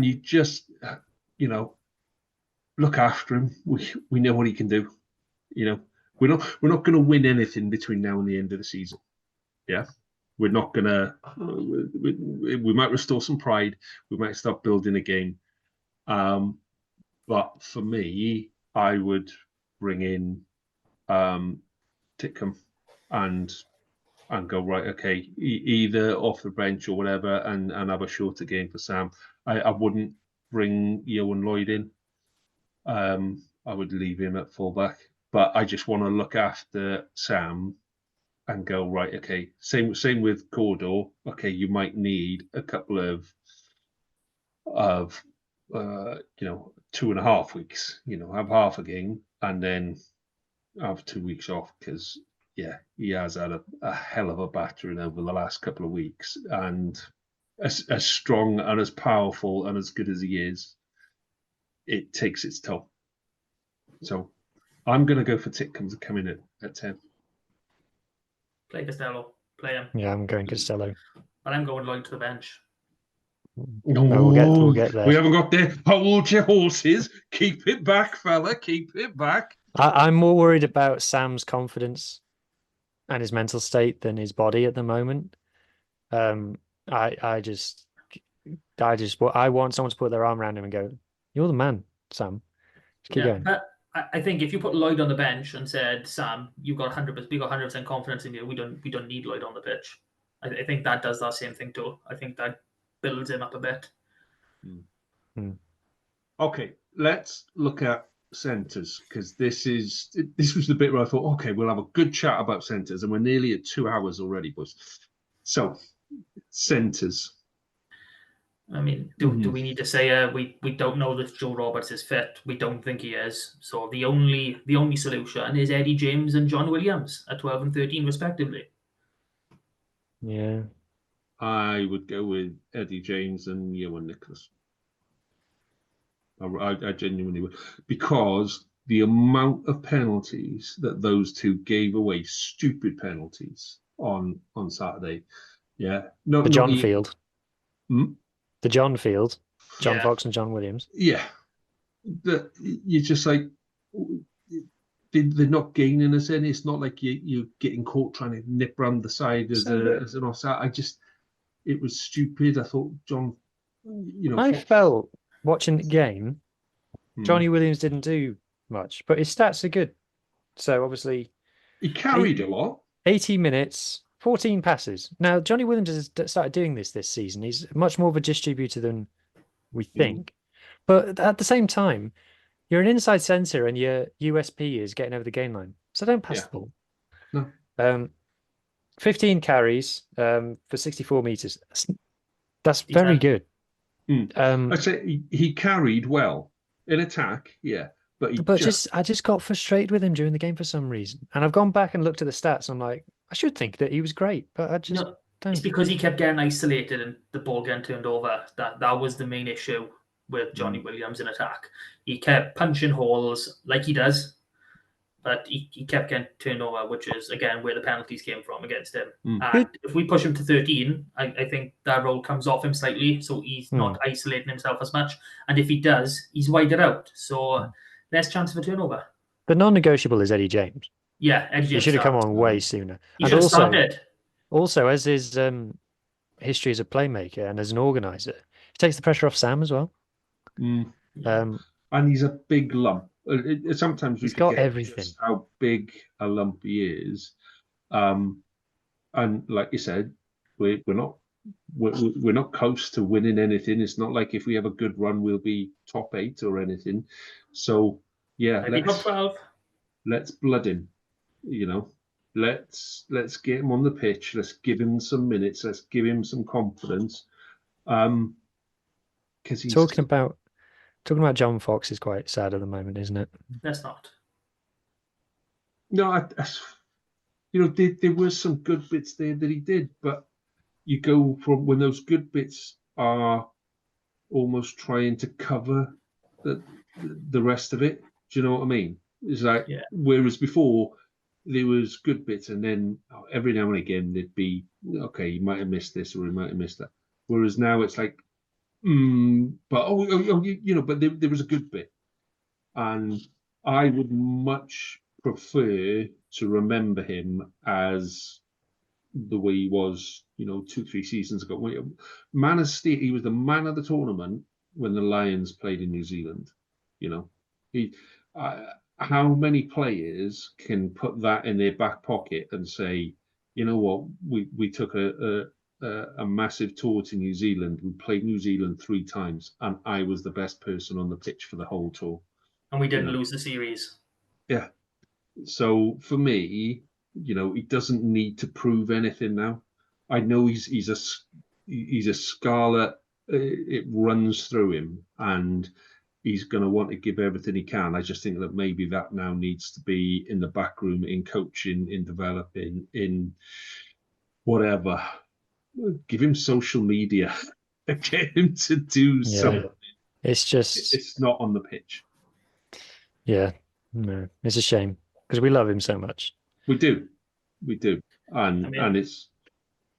you just, look after him. We know what he can do. We're not going to win anything between now and the end of the season. Yeah, we're not going to. We might restore some pride. We might start building a game. But for me, I would bring in Titcombe and and go, right, okay, either off the bench or whatever, and have a shorter game for Sam. I wouldn't bring Ioan Lloyd in. I would leave him at fullback, but I just want to look after Sam and go, right, okay, same with Cordor. Okay, you might need a couple of 2.5 weeks, have half a game and then have 2 weeks off, because he has had a hell of a battering over the last couple of weeks, and as strong and as powerful and as good as he is, it takes its toll. So I'm going to go for Titcombe coming in at 10. Play Costello. Play him. Yeah, I'm going Costello. But I'm going Lloyd to the bench. We'll get there. We haven't got there. Hold your horses. Keep it back, fella. Keep it back. I'm more worried about Sam's confidence and his mental state than his body at the moment. I want someone to put their arm around him and go, "You're the man, Sam. Just keep going." But I think if you put Lloyd on the bench and said, "Sam, we got 100% confidence in you. We don't need Lloyd on the pitch." I think that does that same thing too. I think that builds him up a bit. Okay, let's look at centres, because this was the bit where I thought, okay, we'll have a good chat about centres, and we're nearly at 2 hours already, boys. So, centres. I mean, do we need to say we don't know that Joe Roberts is fit? We don't think he is. So the only solution is Eddie James and John Williams at 12 and 13 respectively. Yeah, I would go with Eddie James and Ioan Nicholas. I genuinely would, because the amount of penalties that those two gave away, stupid penalties on Saturday. Yeah, the John Field. The John Field, John Fox and John Williams. Yeah, you're just like, they're not gaining us any. It's not like you're getting caught trying to nip round the side as an offside. It was stupid. I thought John, I felt watching the game, Johnny Williams didn't do much, but his stats are good. So obviously, he carried a lot. 80 minutes. 14 passes. Now, Johnny Williams has started doing this season. He's much more of a distributor than we think. But at the same time, you're an inside centre and your USP is getting over the gain line. So don't pass the ball. No. 15 carries for 64 metres. That's very good. I'd say he carried well in attack, But I just got frustrated with him during the game for some reason. And I've gone back and looked at the stats. I'm like, I should think that he was great, but I just don't. It's because he kept getting isolated and the ball getting turned over. That was the main issue with Johnny Williams in attack. He kept punching holes like he does, but he kept getting turned over, which is, again, where the penalties came from against him. And if we push him to 13, I think that role comes off him slightly, so he's not isolating himself as much. And if he does, he's wider out, so less chance of a turnover. The non-negotiable is Eddie James. Yeah, Eddie James. He should have come on way sooner. He should have started. Also, as his history as a playmaker and as an organizer, he takes the pressure off Sam as well. And he's a big lump. Sometimes we forget everything. Just how big a lump he is. And like you said, we're not close to winning anything. It's not like if we have a good run, we'll be top 8 or anything. So let's blood him. Let's get him on the pitch. Let's give him some minutes. Let's give him some confidence. Because he's talking about John Fox is quite sad at the moment, isn't it? That's not. No, there were some good bits there that he did, but you go from when those good bits are almost trying to cover the rest of it. Do you know what I mean? It's like, whereas before there was good bits, and then every now and again there'd be, okay, you might have missed this or you might have missed that. Whereas now it's like, but but there was a good bit, and I would much prefer to remember him as the way he was, 2-3 seasons ago. Man of Steel, he was the man of the tournament when the Lions played in New Zealand. How many players can put that in their back pocket and say, you know what, we took a massive tour to New Zealand. We played New Zealand 3 times, and I was the best person on the pitch for the whole tour. And we didn't lose the series. Yeah. So for me, he doesn't need to prove anything now. I know he's a Scarlet. It runs through him, and he's going to want to give everything he can. I just think that maybe that now needs to be in the back room, in coaching, in developing, in whatever. Give him social media. Get him to do something. It's not on the pitch. Yeah, no, it's a shame because we love him so much. We do, and it's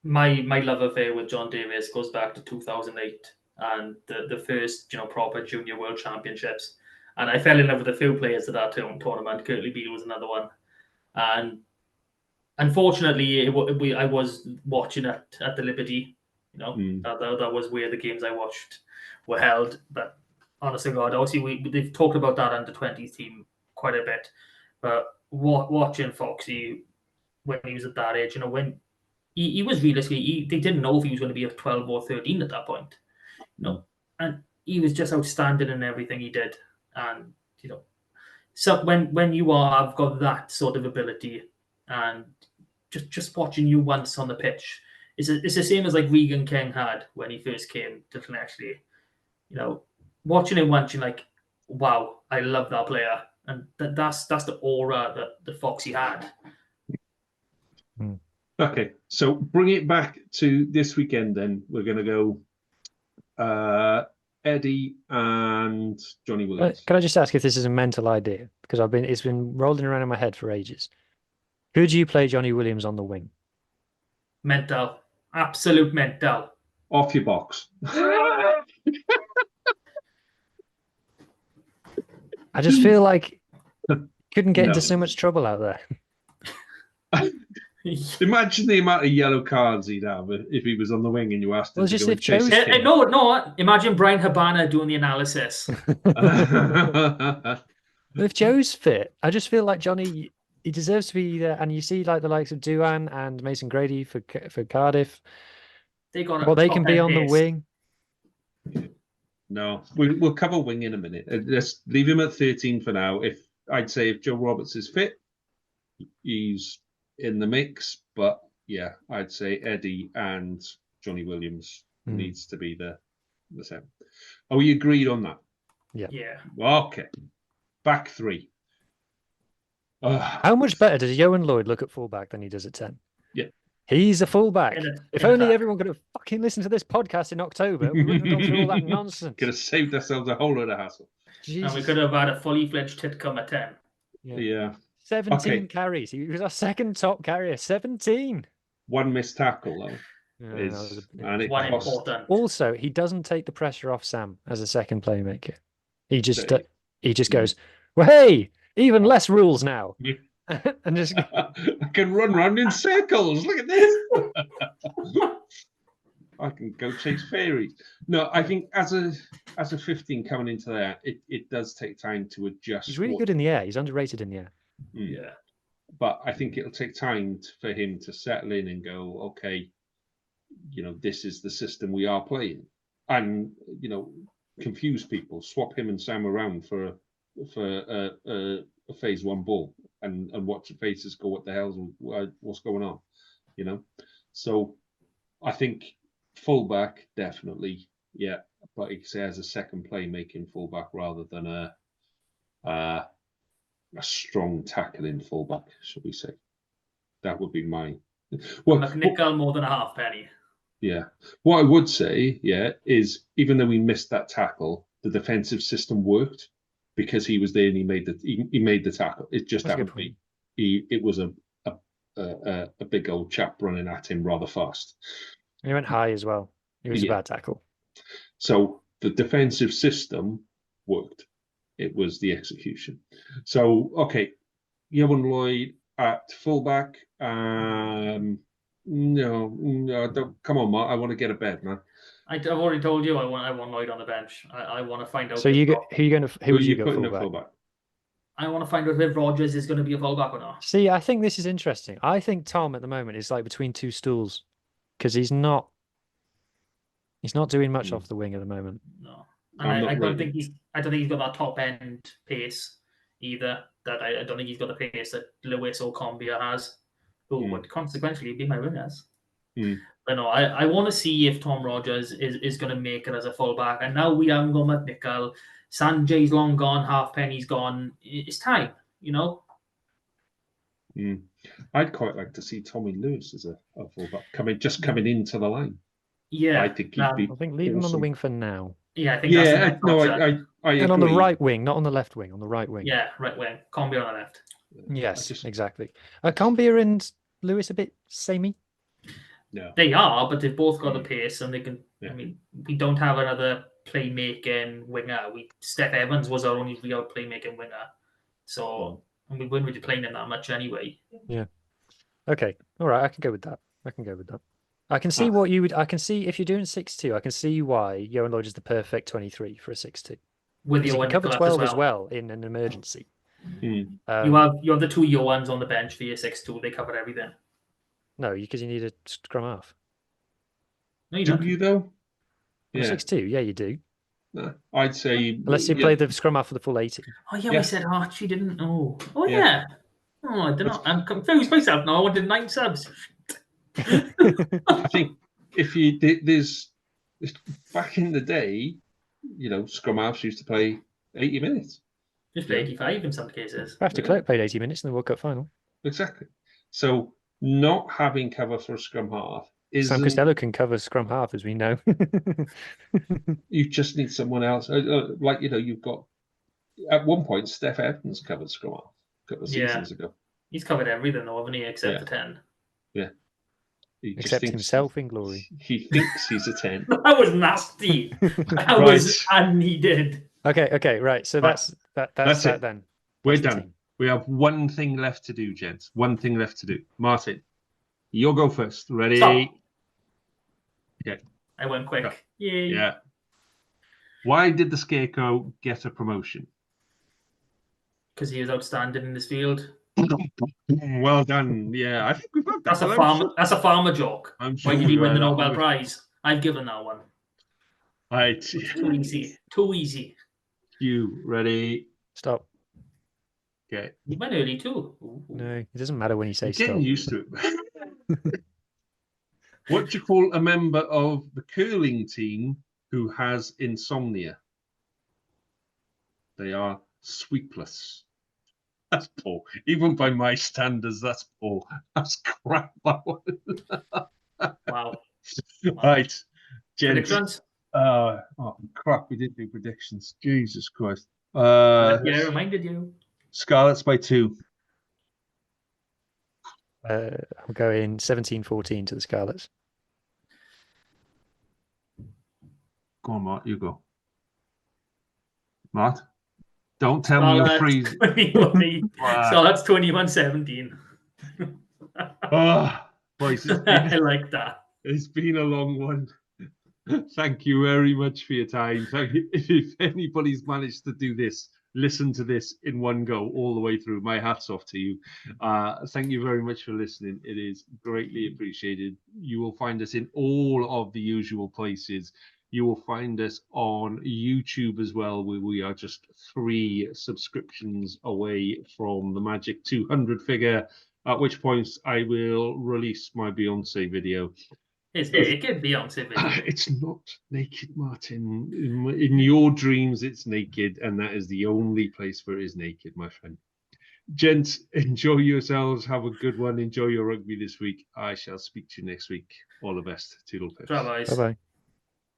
my love affair with John Davies goes back to 2008 and the first proper junior world championships, and I fell in love with a few players at that tournament. Curtly Beale was another one, and unfortunately I was watching at the Liberty. That was where the games I watched were held. But honestly, God, obviously they've talked about that under-20s team quite a bit, but watching Foxy when he was at that age, when he was realistically, they didn't know if he was going to be a 12 or 13 at that point, and he was just outstanding in everything he did. And so when you have got that sort of ability, and just watching you once on the pitch, it's the same as like Regan King had when he first came to Connectley. Watching him once, you're like, wow, I love that player, and that's the aura that the Foxy had. Okay, so bring it back to this weekend. Then we're going to go Eddie and Johnny Williams. Can I just ask if this is a mental idea? Because it's been rolling around in my head for ages. Who do you play Johnny Williams on the wing? Mental, absolute mental. Off your box. I just feel like couldn't get into so much trouble out there. Imagine the amount of yellow cards he'd have if he was on the wing and you asked him to go and chase his kid. No. Imagine Brian Habana doing the analysis. If Joe's fit, I just feel like Johnny, he deserves to be there. And you see, like the likes of Duan and Mason Grady for Cardiff. They can be on the wing. No, we'll cover wing in a minute. Let's leave him at 13 for now. I'd say if Joe Roberts is fit, he's in the mix. But yeah, I'd say Eddie and Johnny Williams needs to be the same. Are we agreed on that? Yeah. Okay. Back 3. How much better does Yohan Lloyd look at fullback than he does at 10? Yeah. He's a fullback. If only everyone could have fucking listened to this podcast in October, we wouldn't have gone through all that nonsense. Could have saved ourselves a whole load of hassle. Jesus. And we could have had a fully fledged Titcombe at 10. Yeah. 17 carries. He was our second top carrier. 17. One missed tackle, though. Important. Also, he doesn't take the pressure off Sam as a second playmaker. He just goes, well, hey, even less rules now. Yeah. And just I can run around in circles. Look at this. I can go chase fairies. No, I think as a 15 coming into there, it does take time to adjust. He's really good in the air. He's underrated in the air. Yeah. But I think it'll take time for him to settle in and go, okay, this is the system we are playing. And, confuse people, swap him and Sam around for a phase 1 ball and watch the faces go, what the hell's what's going on, So I think fullback definitely, yeah, but he says a second playmaking fullback rather than a strong tackling fullback, should we say? That would be mine. Well, McNichol more than a halfpenny. Yeah. What I would say, is even though we missed that tackle, the defensive system worked because he was there and he made the tackle. It just happened to be it was a big old chap running at him rather fast. He went high as well. It was a bad tackle. So the defensive system worked. It was the execution. So okay, Yohan Lloyd at fullback. No, don't, come on, Mark. I want to get a bed, man. I've already told you I want Lloyd on the bench. I want to find out. So who would you go for fullback? I want to find out if Rogers is going to be a fullback or not. See, I think this is interesting. I think Tom at the moment is like between two stools because he's not doing much off the wing at the moment. No, and I don't think he's got that top end pace either. That I don't think he's got the pace that Lewis or Combia has, who would consequently be my winners. But no, I want to see if Tom Rogers is going to make it as a fullback. And now we haven't got McNichol. Sanjay's long gone. Halfpenny's gone. It's time, you know. I'd quite like to see Tommy Lewis as a fullback coming into the line. Yeah, I think he'd be. I think leave him on the wing for now. Yeah, I think. That's I agree. And on the right wing, not on the left wing. On the right wing. Yeah, right wing. Combia on the left. Yes, exactly. Combia and Lewis a bit samey. No, they are, but they've both got the pace, and they can. Yeah. I mean, we don't have another playmaking winger. Steph Evans was our only real playmaking winger, so and we weren't really playing him that much anyway. Yeah. Okay. All right. I can go with that. I can see what you would. I can see if you're doing 6-2. I can see why Johan Lloyd is the perfect 23 for a 6-2. With you can cover 12 as well in an emergency. You have the two Johans on the bench for your 6-2. They cover everything. No, because you need a scrum half. No, you don't. Do you though? Yeah. 6-2, yeah, you do. No, I'd say unless you play the scrum half for the full 80. Oh yeah, we said Archie didn't know. Oh yeah. Oh, I don't know. I'm confused myself now. I wanted 9 subs. I think if there's back in the day, scrum halves used to play 80 minutes. Just play 85 in some cases. After Clerk played 80 minutes in the World Cup final. Exactly. So not having cover for a scrum half is Sam Costello can cover scrum half, as we know. You just need someone else. You've got at one point Steph Evans covered scrum half a couple of seasons ago. He's covered everything, though, hasn't he, except for 10. Yeah. Except himself in glory. He thinks he's a 10. That was nasty. That was unneeded. Okay, right. So that's it then. We're done. We have one thing left to do, gents. One thing left to do. Martin, you'll go first. Ready? Stop. Okay. I went quick. Okay. Yay. Yeah. Why did the Scarecrow get a promotion? Because he was outstanding in this field. Well done. Yeah, I think we've got that. That's a farmer joke. I'm sure. Why did he win the Nobel Prize? I've given that one. Right. It's too easy. Too easy. You ready? Stop. Okay. You went early too. Ooh. No, it doesn't matter when you say stop. Getting used to it. What do you call a member of the curling team who has insomnia? They are sleepless. That's poor. Even by my standards, that's poor. That's crap. Wow. Right. Predictions? Oh, crap. We did do predictions. Jesus Christ. Yeah, I reminded you. Scarlets by 2. I'm going 17-14 to the Scarlets. Go on, Mart. You go. Mart? Don't tell me you're freezing. So that's 21-17. Boys, I like that. It's been a long one. Thank you very much for your time. Thank you. If anybody's managed to do this, listen to this in one go all the way through, my hat's off to you. Thank you very much for listening. It is greatly appreciated. You will find us in all of the usual places. You will find us on YouTube as well, where we are just 3 subscriptions away from the magic 200 figure, at which point I will release my Beyonce video. It's naked Beyonce video. It's not naked, Martin. In your dreams, it's naked, and that is the only place where it is naked, my friend. Gents, enjoy yourselves. Have a good one. Enjoy your rugby this week. I shall speak to you next week. All the best. Toodle pips. Bye-bye. Bye-bye.